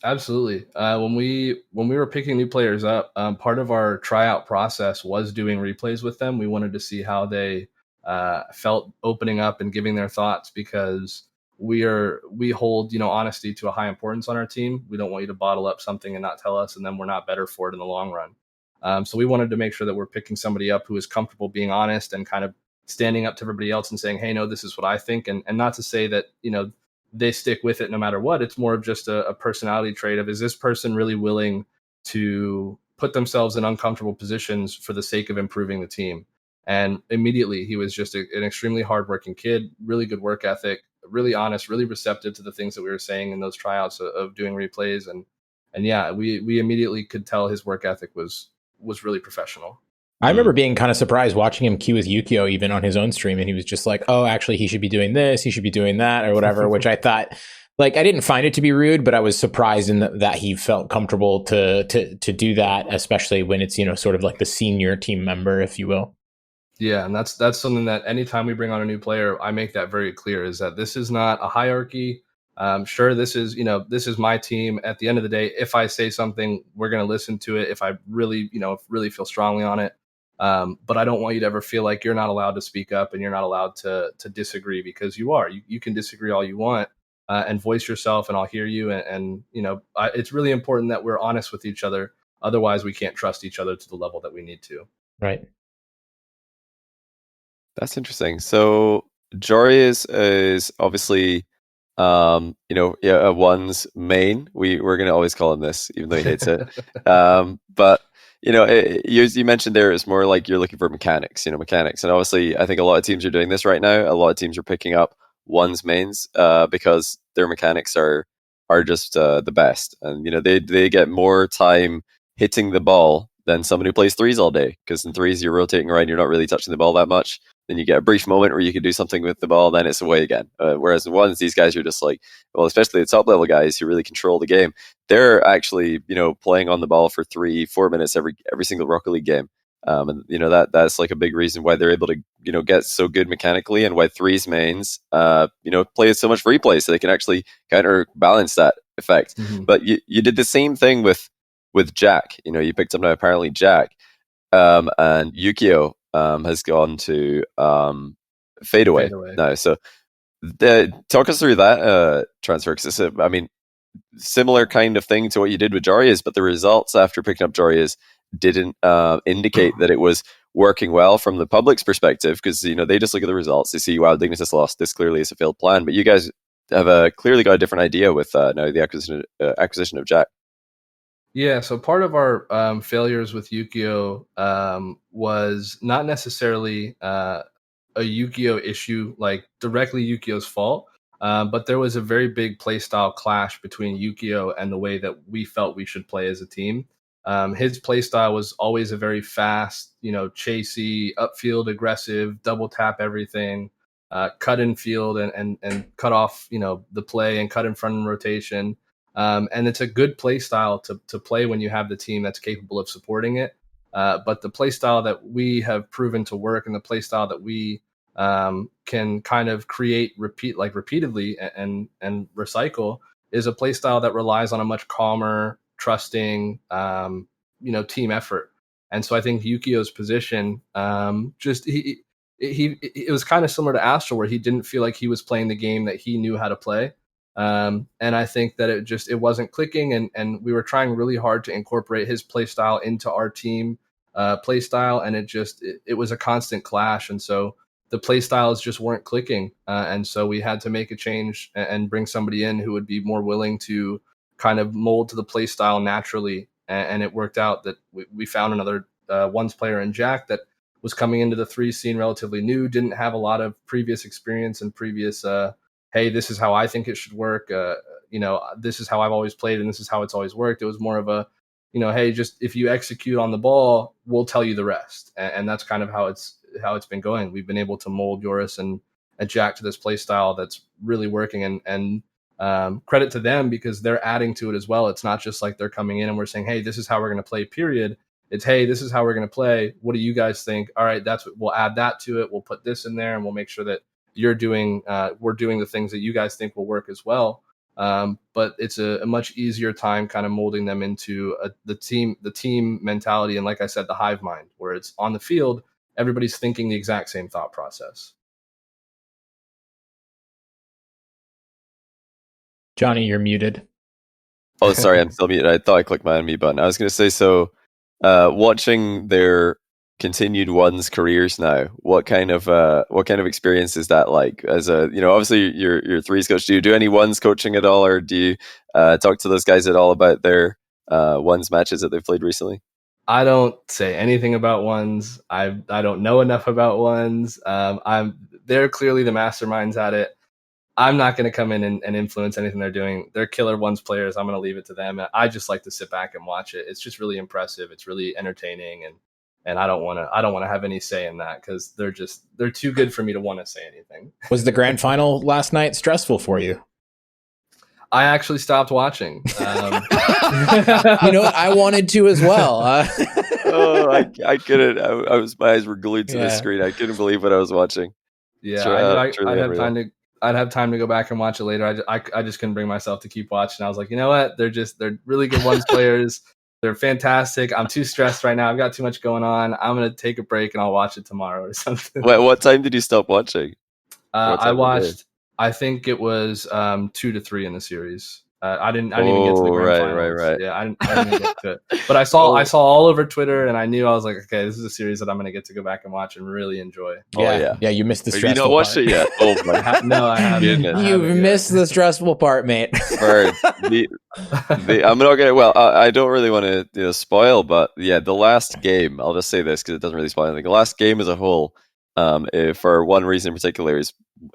Absolutely. When we were picking new players up, part of our tryout process was doing replays with them. We wanted to see how they felt opening up and giving their thoughts, because we hold honesty to a high importance on our team. We don't want you to bottle up something and not tell us, and then we're not better for it in the long run. So we wanted to make sure that we're picking somebody up who is comfortable being honest and kind of standing up to everybody else and saying, hey, no, this is what I think. And not to say that, they stick with it no matter what. It's more of just a personality trait of, is this person really willing to put themselves in uncomfortable positions for the sake of improving the team? And immediately he was just an extremely hardworking kid, really good work ethic, really honest, really receptive to the things that we were saying in those tryouts of doing replays. And yeah, we immediately could tell his work ethic was really professional. I remember being kind of surprised watching him queue with Yukio even on his own stream, and he was just like, oh, actually, he should be doing this, he should be doing that, or whatever, which I thought, I didn't find it to be rude, but I was surprised in that he felt comfortable to do that, especially when it's, sort of like the senior team member, if you will. Yeah, and that's something that anytime we bring on a new player, I make that very clear, is that this is not a hierarchy. Sure, this is my team. At the end of the day, if I say something, we're going to listen to it if I really feel strongly on it. But I don't want you to ever feel like you're not allowed to speak up and you're not allowed to disagree, because you are. You can disagree all you want and voice yourself, and I'll hear you. And it's really important that we're honest with each other. Otherwise, we can't trust each other to the level that we need to. Right. That's interesting. So Joreuz is obviously one's main. We're going to always call him this, even though he hates it. But you mentioned there, it's more like you're looking for mechanics. And obviously, I think a lot of teams are doing this right now. A lot of teams are picking up one's mains because their mechanics are just the best, and they get more time hitting the ball than someone who plays threes all day. Because in threes, you're rotating around, you're not really touching the ball that much. Then you get a brief moment where you can do something with the ball, then it's away again. Whereas in ones, these guys are just like, well, especially the top level guys who really control the game, they're actually, playing on the ball for 3-4 minutes every single Rocket League game. And that's like a big reason why they're able to, get so good mechanically, and why threes mains, play so much free play, so they can actually counterbalance that effect. Mm-hmm. But you did the same thing with Jack. You picked up now apparently Jack, and Yukio has gone to fadeaway now. So talk us through that transfer, because it's similar kind of thing to what you did with Joreuz, but the results after picking up Joreuz didn't indicate that it was working well from the public's perspective, because they just look at the results, they see, wow, Dignitas lost, this clearly is a failed plan. But you guys have clearly got a different idea with now the acquisition of Jack. Yeah, so part of our failures with Yukio was not necessarily a Yukio issue, like directly Yukio's fault, but there was a very big playstyle clash between Yukio and the way that we felt we should play as a team. His playstyle was always a very fast, chasey, upfield aggressive, double tap everything, cut in field and cut off, the play and cut in front in rotation. And it's a good play style to play when you have the team that's capable of supporting it. But the play style that we have proven to work, and the play style that we can kind of repeatedly and recycle, is a play style that relies on a much calmer, trusting, team effort. And so I think Yukio's position, it was kind of similar to AztraL, where he didn't feel like he was playing the game that he knew how to play. And I think that it wasn't clicking, and we were trying really hard to incorporate his play style into our team play style, and it was a constant clash. And so the play styles just weren't clicking. And so we had to make a change and bring somebody in who would be more willing to kind of mold to the play style naturally. And it worked out that we found another ones player in Jack that was coming into the three scene relatively new, didn't have a lot of previous experience and previous, hey, this is how I think it should work. This is how I've always played, and this is how it's always worked. It was more of a, hey, just if you execute on the ball, we'll tell you the rest. And that's kind of how it's been going. We've been able to mold Joreuz and Jack to this play style that's really working. And credit to them, because they're adding to it as well. It's not just like they're coming in and we're saying, hey, this is how we're going to play, period. It's, hey, this is how we're going to play. What do you guys think? All right, we'll add that to it. We'll put this in there, and we'll make sure that we're doing the things that you guys think will work as well. But it's a much easier time kind of molding them into the team mentality. And like I said, the hive mind, where it's on the field, everybody's thinking the exact same thought process. Johnny, you're muted. Oh, sorry, I'm still muted. I thought I clicked my unmute button. I was going to say, so watching their continued ones careers now, what kind of experience is that like? As a, obviously you're threes coach. Do you do any ones coaching at all, or do you talk to those guys at all about their ones matches that they've played recently? I don't say anything about ones. I don't know enough about ones. They're clearly the masterminds at it. I'm not going to come in and influence anything they're doing. They're killer ones players. I'm going to leave it to them. I just like to sit back and watch it. It's just really impressive. It's really entertaining, and I don't want to have any say in that, because they're too good for me to want to say anything. Was the grand final last night stressful for you? I actually stopped watching. You know what? I wanted to as well. I couldn't. My eyes were glued to the screen. I couldn't believe what I was watching. Yeah, I'd have time to go back and watch it later. I just couldn't bring myself to keep watching. I was like, you know what? They're really good ones players. They're fantastic. I'm too stressed right now. I've got too much going on. I'm going to take a break and I'll watch it tomorrow or something. What time did you stop watching? I watched, I think it was 2 to 3 in the series. I didn't even get to the grand finals. Right. Yeah, I didn't even get to it. But I saw all over Twitter, and I knew, I was like, okay, this is a series that I'm going to get to go back and watch and really enjoy. Yeah. You missed the stressful part. You not watched it yet? Oh my! No, I haven't. You've missed the stressful part, mate. I'm not gonna. Well, I don't really want to spoil, but yeah, the last game. I'll just say this because it doesn't really spoil anything. The last game as a whole, for one reason in particular, is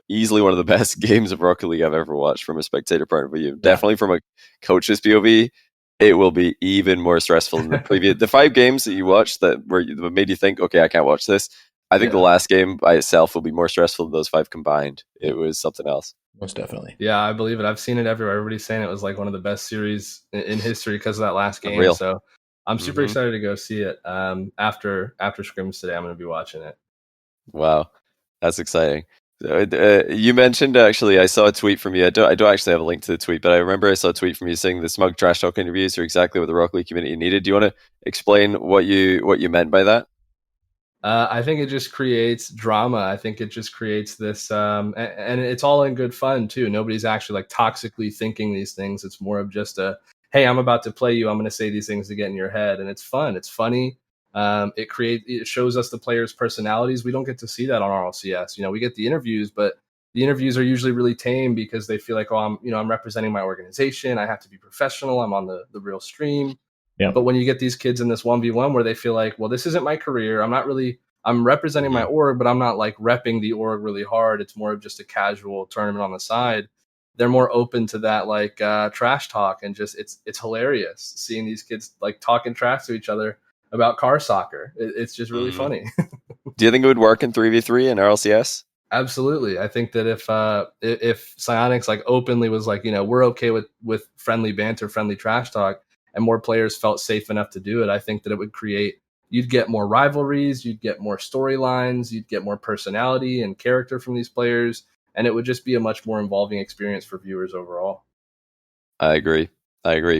easily one of the best games of Rocket League I've ever watched from a spectator point of view. Yeah. Definitely from a coach's POV, it will be even more stressful than the previous. The 5 games that you watched that made you think, okay, I can't watch this. I think the last game by itself will be more stressful than those 5 combined. It was something else. Most definitely. Yeah, I believe it. I've seen it everywhere. Everybody's saying it was like one of the best series in history because of that last game. Real. So I'm super excited to go see it. After scrimmage today, I'm going to be watching it. Wow, that's exciting. You mentioned, actually, I saw a tweet from you. I don't actually have a link to the tweet, but I remember I saw a tweet from you saying the SMUG Trash Talk interviews are exactly what the Rocket League community needed. Do you want to explain what you meant by that? I think it just creates drama. I think it just creates this, and it's all in good fun too. Nobody's actually like toxically thinking these things. It's more of just hey, I'm about to play you. I'm going to say these things to get in your head, and it's fun. It's funny. It shows us the players' personalities. We don't get to see that on RLCS. We get the interviews, but the interviews are usually really tame because they feel like, oh, I'm representing my organization. I have to be professional. I'm on the real stream. Yeah. But when you get these kids in this 1v1 where they feel like, well, this isn't my career. I'm representing my org, but I'm not like repping the org really hard. It's more of just a casual tournament on the side. They're more open to that, like trash talk, and just it's hilarious seeing these kids like talking trash to each other about car soccer. It's just really funny. Do you think it would work in 3v3 in RLCS? Absolutely. I think that if Psyonix like openly was like, we're okay with friendly banter, friendly trash talk, and more players felt safe enough to do it, I think that it would you'd get more rivalries, you'd get more storylines, you'd get more personality and character from these players, and it would just be a much more involving experience for viewers overall. I agree.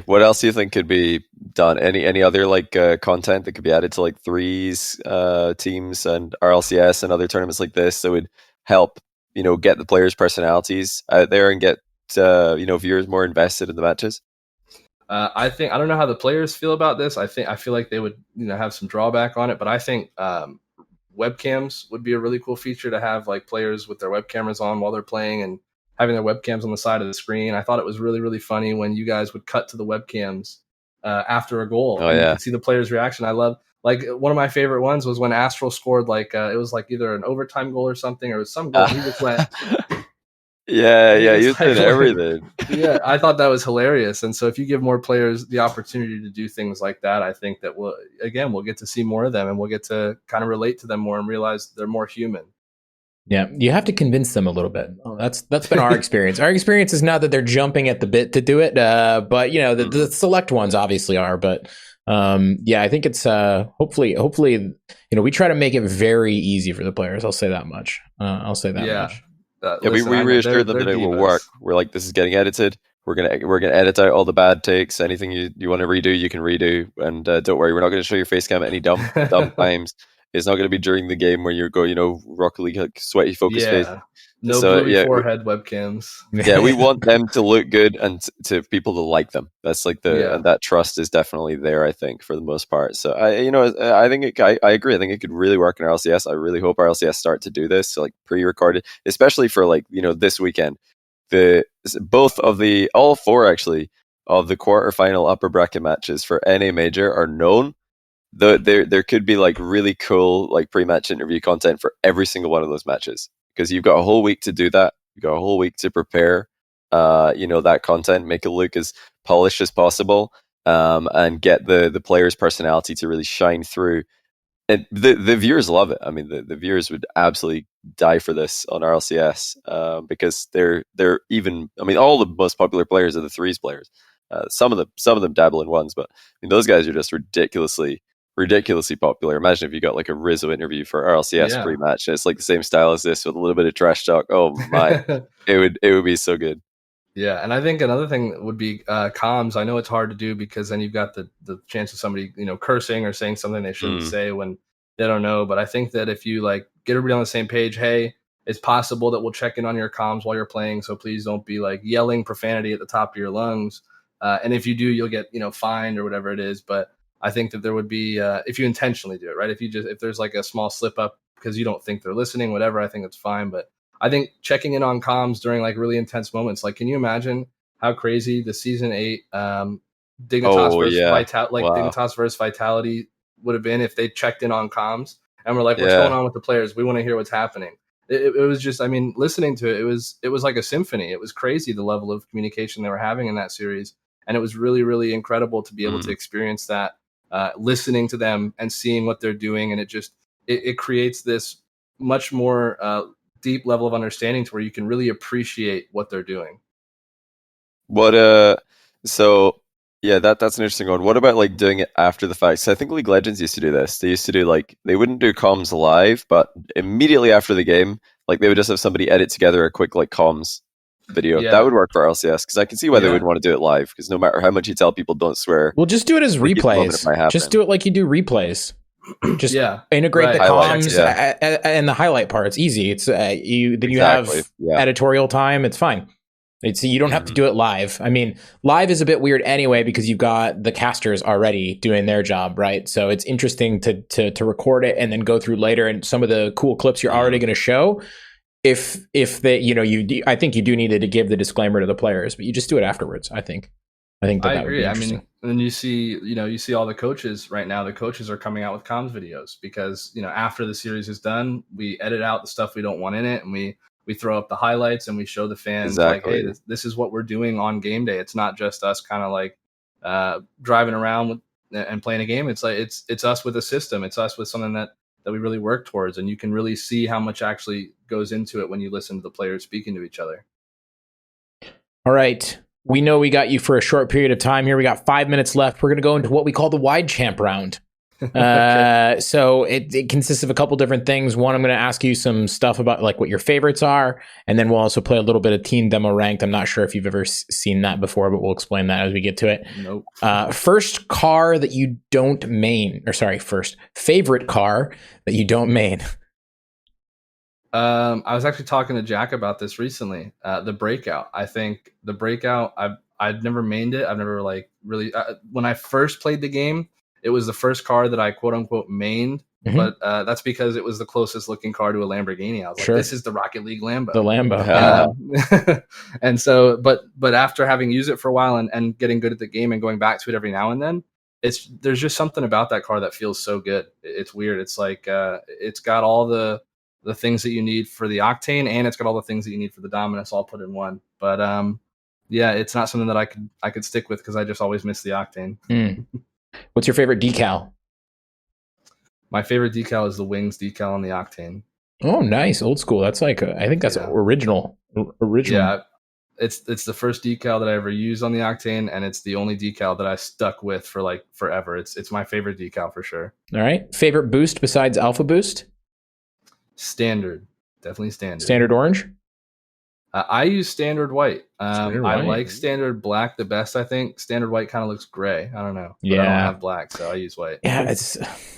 What else do you think could be done? Any other like content that could be added to like threes teams and RLCS and other tournaments like this that would help get the players' personalities out there and get viewers more invested in the matches? I don't know how the players feel about this. I feel like they would have some drawback on it, but I think webcams would be a really cool feature to have, like players with their web cameras on while they're playing and having their webcams on the side of the screen. I thought it was really, really funny when you guys would cut to the webcams after a goal. Oh, yeah. You could see the players' reaction. I love, like, one of my favorite ones was when AztraL scored, like, it was like either an overtime goal or something, or it was some goal. He just went... Yeah, you did everything. Yeah, I thought that was hilarious. And so if you give more players the opportunity to do things like that, I think that we'll get to see more of them, and we'll get to kind of relate to them more and realize they're more human. Yeah, you have to convince them a little bit. That's been our experience. Our experience is not that they're jumping at the bit to do it, but the select ones obviously are. But I think it's hopefully we try to make it very easy for the players. I'll say that much. Much. We reassured them that it will work. We're like, this is getting edited. We're gonna edit out all the bad takes. Anything you want to redo, you can redo. And don't worry, we're not going to show your face cam at any dumb times. It's not going to be during the game when you're Rocket League, like, sweaty focus face. No blurry forehead webcams. Yeah, we want them to look good and to people to like them. That's like and that trust is definitely there, I think, for the most part. So I think I agree. I think it could really work in RLCS. I really hope RLCS start to do this, so, like, pre-recorded, especially for like this weekend. All 4 actually of the quarterfinal upper bracket matches for NA Major are known. There could be like really cool like pre-match interview content for every single one of those matches, because you've got a whole week to do that. You've got a whole week to prepare that content, make it look as polished as possible, and get the player's personality to really shine through. And the viewers love it. I mean, the viewers would absolutely die for this on RLCS, because they're even, I mean, all the most popular players are the threes players. Some of them dabble in ones, but I mean, those guys are just ridiculously popular. Imagine if you got like a Rizzo interview for RLCS pre-match, and it's like the same style as this with a little bit of trash talk. Oh my, it would be so good. Yeah, and I think another thing would be comms. I know it's hard to do because then you've got the chance of somebody cursing or saying something they shouldn't say when they don't know. But I think that if you like get everybody on the same page, hey, it's possible that we'll check in on your comms while you're playing. So please don't be like yelling profanity at the top of your lungs. And if you do, you'll get, fined or whatever it is. But I think that there would be, if you intentionally do it, right? If there's like a small slip up because you don't think they're listening, whatever, I think it's fine. But I think checking in on comms during like really intense moments, like, can you imagine how crazy the season 8 Dignitas Dignitas versus Vitality would have been if they checked in on comms and were like, what's going on with the players? We want to hear what's happening. It was just, listening to it, it was like a symphony. It was crazy, the level of communication they were having in that series. And it was really, really incredible to be able to experience that, listening to them and seeing what they're doing. And it creates this much more deep level of understanding to where you can really appreciate what they're doing. That's an interesting one. What about like doing it after the fact? So I think League of Legends used to do this. They used to do they wouldn't do comms live, but immediately after the game, like they would just have somebody edit together a quick like comms video. Yeah. That would work for RLCS because I can see why they wouldn't want to do it live, because no matter how much you tell people don't swear. Well, just do it as replays. Just do it like you do replays. Just integrate the comms and the highlight part. It's easy. It's you have editorial time. It's fine. You don't have to do it live. Live is a bit weird anyway because you've got the casters already doing their job, right? So it's interesting to record it and then go through later, and some of the cool clips you're already going to show. If they, I think you do need to give the disclaimer to the players, but you just do it afterwards. I think that agree. Would be and you see all the coaches right now. The coaches are coming out with comms videos because after the series is done, we edit out the stuff we don't want in it, and we throw up the highlights and we show the fans like, hey, this is what we're doing on game day. It's not just us kind of like driving around and playing a game. It's like it's us with a system. It's us with something that we really work towards, and you can really see how much actually goes into it when you listen to the players speaking to each other. All right. We know we got you for a short period of time here. We got 5 minutes left. We're going to go into what we call the Widechamp Round. So it consists of a couple different things. One, I'm going to ask you some stuff about like what your favorites are, and then we'll also play a little bit of team demo ranked. I'm not sure if you've ever seen that before, but we'll explain that as we get to it. Nope. First car that you don't main, first favorite car that you don't main. I was actually talking to Jack about this recently. The Breakout. I think the Breakout, I've never mained it. I've never really when I first played the game, it was the first car that I quote unquote mained, but that's because it was the closest looking car to a Lamborghini. I was like, this is the Rocket League Lambo. The Lambo. And so, but after having used it for a while and getting good at the game and going back to it every now and then, there's just something about that car that feels so good. It's weird. It's like it's got all the things that you need for the Octane, and it's got all the things that you need for the Dominus all put in one. But it's not something that I could stick with because I just always miss the Octane. What's your favorite decal? My favorite decal is the Wings decal on the Octane. Oh, nice. Old school. That's I think that's original. Yeah. It's the first decal that I ever used on the Octane, and it's the only decal that I stuck with for like forever. It's my favorite decal for sure. All right. Favorite boost besides Alpha Boost? Standard. Definitely standard. Standard orange? I use standard white. I like standard black the best, I think. Standard white kind of looks gray. I don't know. But I don't have black, so I use white. Yeah, it's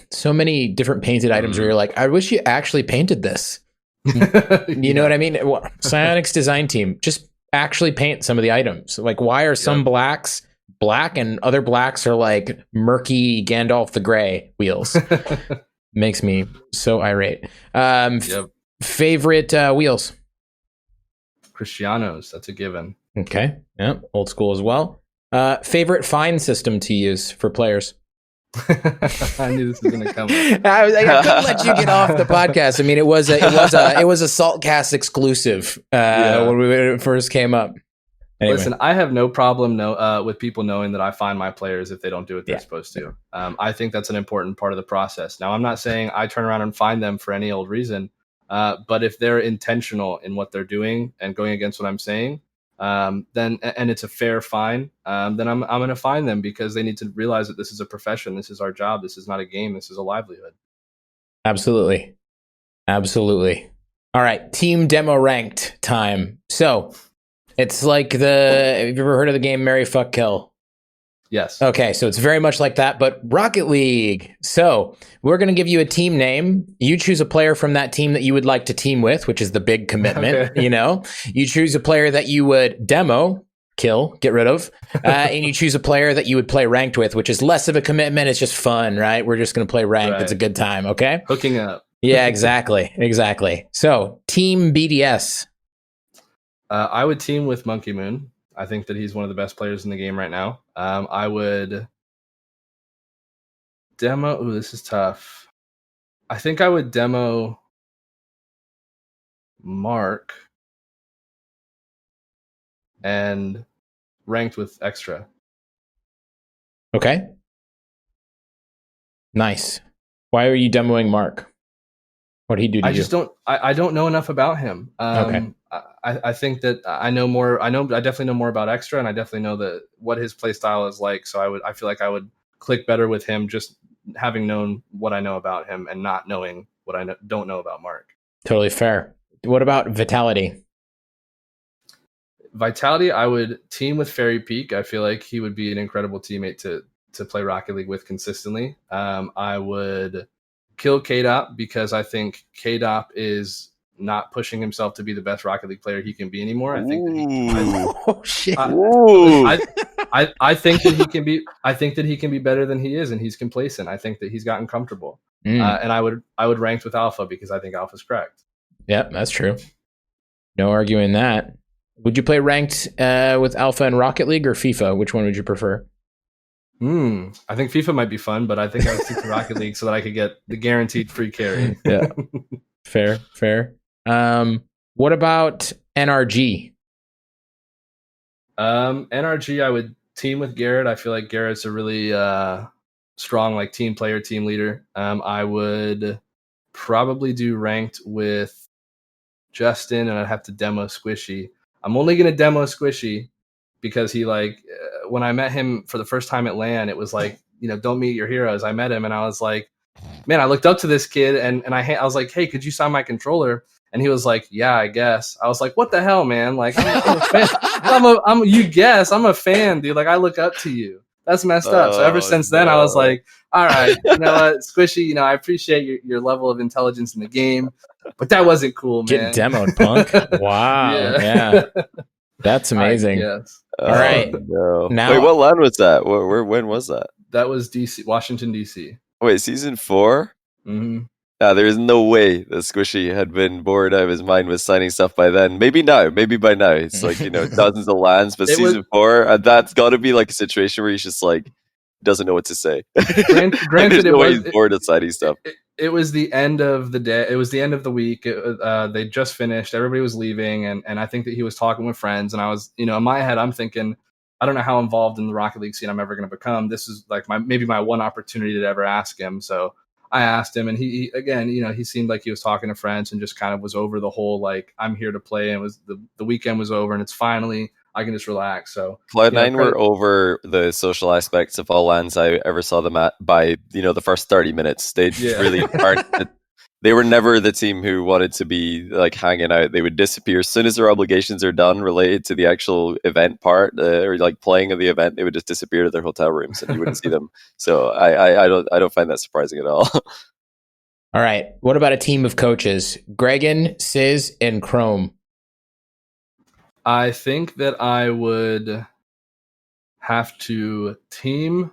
so many different painted items where you're like, I wish you actually painted this. You know what I mean? Psyonix design team, just actually paint some of the items. Like, why are some blacks black and other blacks are like murky Gandalf the Grey wheels? Makes me so irate. Favorite wheels? Cristianos, that's a given. Okay. Yeah, old school as well. Favorite fine system to use for players? I knew this was going to come. I couldn't let you get off the podcast. I mean, it was a Saltcast exclusive when it first came up. Anyway. Listen, I have no problem with people knowing that I find my players if they don't do what they're supposed to. I think that's an important part of the process. Now, I'm not saying I turn around and find them for any old reason. But if they're intentional in what they're doing and going against what I'm saying, then and it's a fair fine, then I'm going to fine them because they need to realize that this is a profession. This is our job. This is not a game. This is a livelihood. Absolutely. All right. Team demo ranked time. So it's like have you ever heard of the game Marry, Fuck, Kill? Yes. Okay, so it's very much like that, but Rocket League. So we're going to give you a team name. You choose a player from that team that you would like to team with, which is the big commitment. Okay. You know, you choose a player that you would demo, kill, get rid of, and you choose a player that you would play ranked with, which is less of a commitment. It's just fun, right? We're just going to play ranked. Right. It's a good time. Okay. Hooking up. Yeah, exactly. So team BDS. I would team with Monkey Moon. I think that he's one of the best players in the game right now. I would demo. Ooh, this is tough. I think I would demo Mark and ranked with Extra. Okay. Nice. Why are you demoing Mark? What did he do to you? I don't know enough about him. Okay. I think that I know more. I definitely know more about Extra, and I definitely know what his play style is like. So I feel like I would click better with him just having known what I know about him and not knowing what I don't know about Mark. Totally fair. What about Vitality? Vitality, I would team with Fairy Peak. I feel like he would be an incredible teammate to play Rocket League with consistently. I would kill KDOP because I think KDOP is not pushing himself to be the best Rocket League player he can be anymore. I think I think that he can be. I think that he can be better than he is, and he's complacent. I think that he's gotten comfortable. And I would rank with Alpha because I think Alpha's correct. Yep, that's true. No arguing that. Would you play ranked with Alpha and Rocket League or FIFA? Which one would you prefer? I think FIFA might be fun, but I think I would stick to Rocket League so that I could get the guaranteed free carry. Yeah, fair. What about NRG? NRG, I would team with Garrett. I feel like Garrett's a really strong like team player, team leader. I would probably do ranked with Justin, and I'd have to demo Squishy. I'm only going to demo Squishy because he when I met him for the first time at LAN, it was like, don't meet your heroes. I met him and I was like, man, I looked up to this kid and I was like, hey, could you sign my controller? And he was like, yeah, I guess. I was like, what the hell, man? Like, I'm a fan. You guess. I'm a fan, dude. Like, I look up to you. That's messed up. So ever since then, I was like, all right, you know what, Squishy, I appreciate your level of intelligence in the game, but that wasn't cool, man. Get demoed, punk. Wow. Yeah. That's amazing. Yes. All right. No. Now, wait, what LAN was that? When was that? That was DC, Washington, DC. Wait, season 4? Mm-hmm. There's no way that Squishy had been bored out of his mind with signing stuff by then. Maybe by now. It's like, dozens of LANs, but season 4, that's got to be like a situation where he's just like, doesn't know what to say. Granted, he's bored of signing stuff. It was the end of the day. It was the end of the week. They just finished. Everybody was leaving, and I think that he was talking with friends. And I was, in my head, I'm thinking, I don't know how involved in the Rocket League scene I'm ever going to become. This is like maybe my one opportunity to ever ask him. So I asked him, and he again, he seemed like he was talking to friends and just kind of was over the whole like, I'm here to play. And it was the weekend was over, and it's finally, I can just relax. So Cloud9 were over the social aspects of all LANs I ever saw them at by the first 30 minutes. They really aren't. They were never the team who wanted to be like hanging out. They would disappear as soon as their obligations are done related to the actual event part or like playing of the event. They would just disappear to their hotel rooms and you wouldn't see them. So I don't find that surprising at all. All right. What about a team of coaches? Gregan, Sizz, and Chrome. I think that I would have to team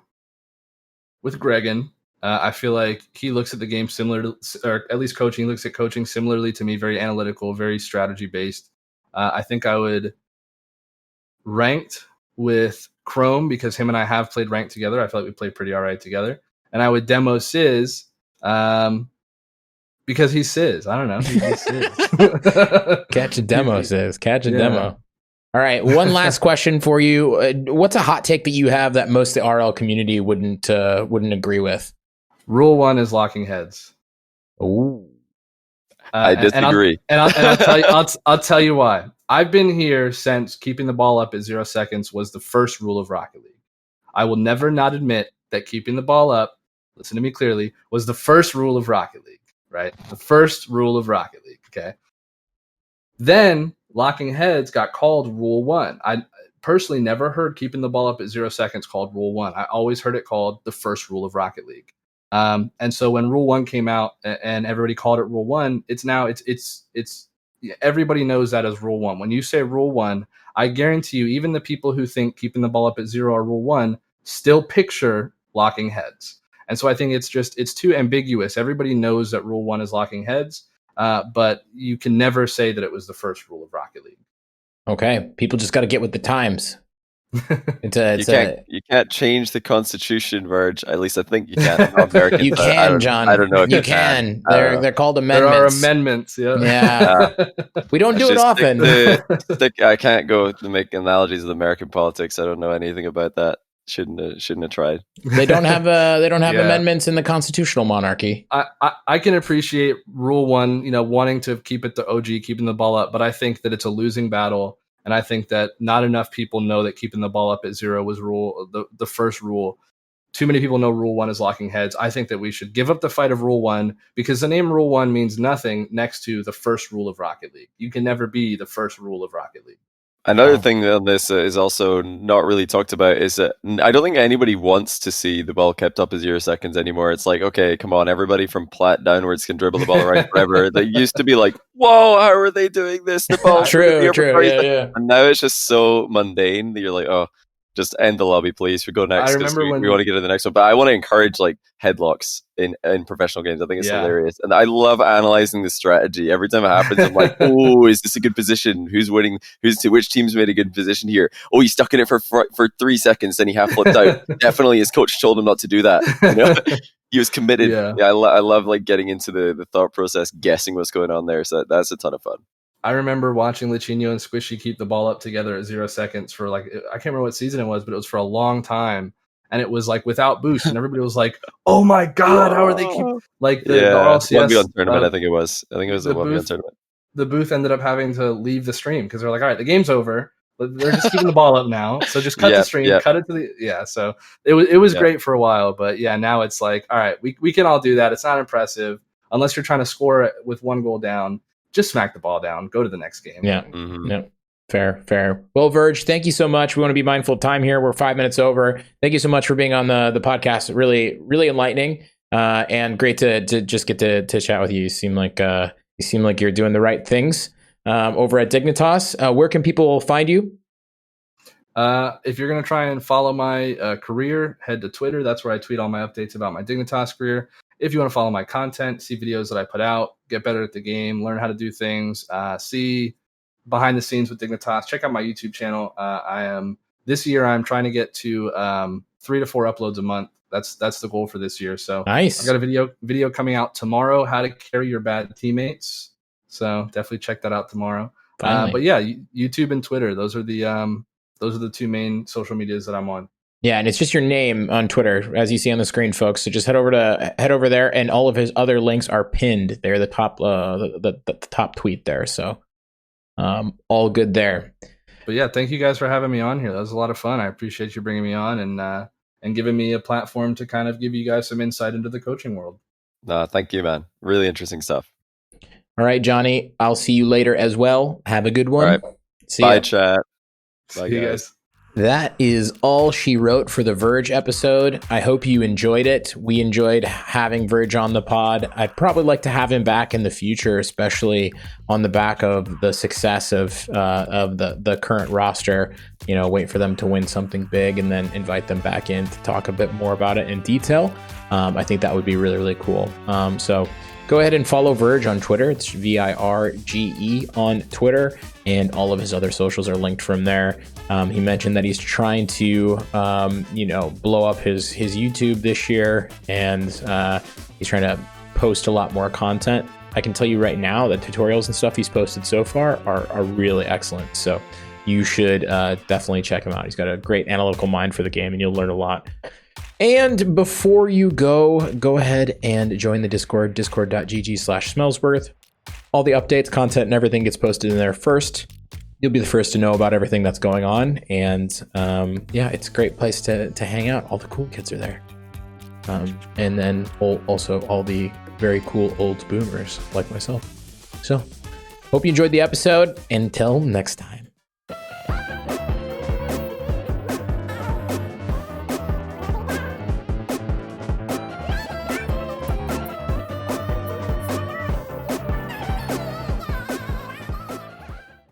with Gregan. I feel like he looks at the game similar to, or at least coaching, looks at coaching similarly to me, very analytical, very strategy based. I think I would ranked with Chrome because him and I have played ranked together. I feel like we played pretty all right together. And I would demo Sizz because he's Sizz. I don't know. He's Sizz. Catch a demo, Sizz. Catch a demo. All right. One last question for you. What's a hot take that you have that most of the RL community wouldn't agree with? Rule 1 is locking heads. Ooh. I disagree. I'll tell you why. I've been here since keeping the ball up at 0 seconds was the first rule of Rocket League. I will never not admit that keeping the ball up, listen to me clearly, was the first rule of Rocket League, right? The first rule of Rocket League, okay? Then locking heads got called Rule 1. personally never heard keeping the ball up at 0 seconds called Rule 1. I always heard it called the first rule of Rocket League. And so when Rule 1 came out and everybody called it Rule 1, it's everybody knows that as Rule 1. When you say Rule 1, I guarantee you, even the people who think keeping the ball up at 0 are Rule 1 still picture locking heads. And so I think it's too ambiguous. Everybody knows that Rule 1 is locking heads, but you can never say that it was the first rule of Rocket League. Okay, people just got to get with the times. You can't change the Constitution, Virge. At least I think you can. You can, John. I don't know if you can. They're called amendments. There are amendments. Yeah. We don't do it often. I can't go to make analogies with American politics. I don't know anything about that. Shouldn't have tried. They don't have amendments in the constitutional monarchy. I can appreciate Rule 1, wanting to keep it the OG, keeping the ball up, but I think that it's a losing battle. And I think that not enough people know that keeping the ball up at 0 was the first rule. Too many people know Rule 1 is locking heads. I think that we should give up the fight of Rule 1 because the name Rule 1 means nothing next to the first rule of Rocket League. You can never be the first rule of Rocket League. Another thing on this is also not really talked about is that I don't think anybody wants to see the ball kept up at 0 seconds anymore. It's like, okay, come on, everybody from plat downwards can dribble the ball around forever. They used to be like, whoa, how are they doing this? The ball true. Yeah. And now it's just so mundane that you're like, oh, just end the lobby, please. We go next. I remember we want to get to the next one. But I want to encourage like headlocks in professional games. I think it's hilarious. And I love analyzing the strategy. Every time it happens, I'm like, oh, is this a good position? Who's winning? Which team's made a good position here? Oh, he's stuck in it for 3 seconds, then he half flipped out. Definitely his coach told him not to do that. He was committed. Yeah, I love like getting into the thought process, guessing what's going on there. So that's a ton of fun. I remember watching Lichinho and Squishy keep the ball up together at 0 seconds for I can't remember what season it was, but it was for a long time. And it was like without boost. And everybody was like, oh my God, how are they keep like the RLCS 1v1 tournament, I think it was the 1v1 tournament. The booth ended up having to leave the stream because they're like, all right, the game's over. They're just keeping the ball up now. So just cut the stream, cut it to the so it was great for a while, but now it's like, all right, we can all do that. It's not impressive unless you're trying to score it with 1 goal down. Just smack the ball down. Go to the next game. Yeah. Mm-hmm. Yeah. Fair. Well, Virge, thank you so much. We want to be mindful of time here. We're 5 minutes over. Thank you so much for being on the podcast. Really, really enlightening and great to just get to chat with you. You seem like you're doing the right things over at Dignitas. Where can people find you? If you're going to try and follow my career, head to Twitter. That's where I tweet all my updates about my Dignitas career. If you want to follow my content, see videos that I put out, get better at the game, learn how to do things, see behind the scenes with Dignitas, check out my YouTube channel. This year I'm trying to get to 3 to 4 uploads a month. That's the goal for this year. So nice. I've got a video coming out tomorrow, how to carry your bad teammates. So definitely check that out tomorrow. But yeah, YouTube and Twitter, those are the 2 main social medias that I'm on. Yeah, and it's just your name on Twitter, as you see on the screen, folks. So just head over there, and all of his other links are pinned. They're the top, the top tweet there. So, all good there. But yeah, thank you guys for having me on here. That was a lot of fun. I appreciate you bringing me on and giving me a platform to kind of give you guys some insight into the coaching world. No, thank you, man. Really interesting stuff. All right, Johnny. I'll see you later as well. Have a good one. All right. Bye, chat. Bye, see you guys. That is all she wrote for the Virge episode. I hope you enjoyed it. We enjoyed having Virge on the pod. I'd probably like to have him back in the future, especially on the back of the success of the current roster. Wait for them to win something big and then invite them back in to talk a bit more about it in detail. I think that would be really, really cool. So go ahead and follow Virge on Twitter. It's VIRGE on Twitter, and all of his other socials are linked from there. He mentioned that he's trying to, blow up his YouTube this year, and he's trying to post a lot more content. I can tell you right now that tutorials and stuff he's posted so far are really excellent. So you should definitely check him out. He's got a great analytical mind for the game, and you'll learn a lot. And before you go ahead and join the Discord, discord.gg/Smellsworth. All the updates, content, and everything gets posted in there first. You'll be the first to know about everything that's going on. And it's a great place to hang out. All the cool kids are there. And then also all the very cool old boomers like myself. So hope you enjoyed the episode. Until next time.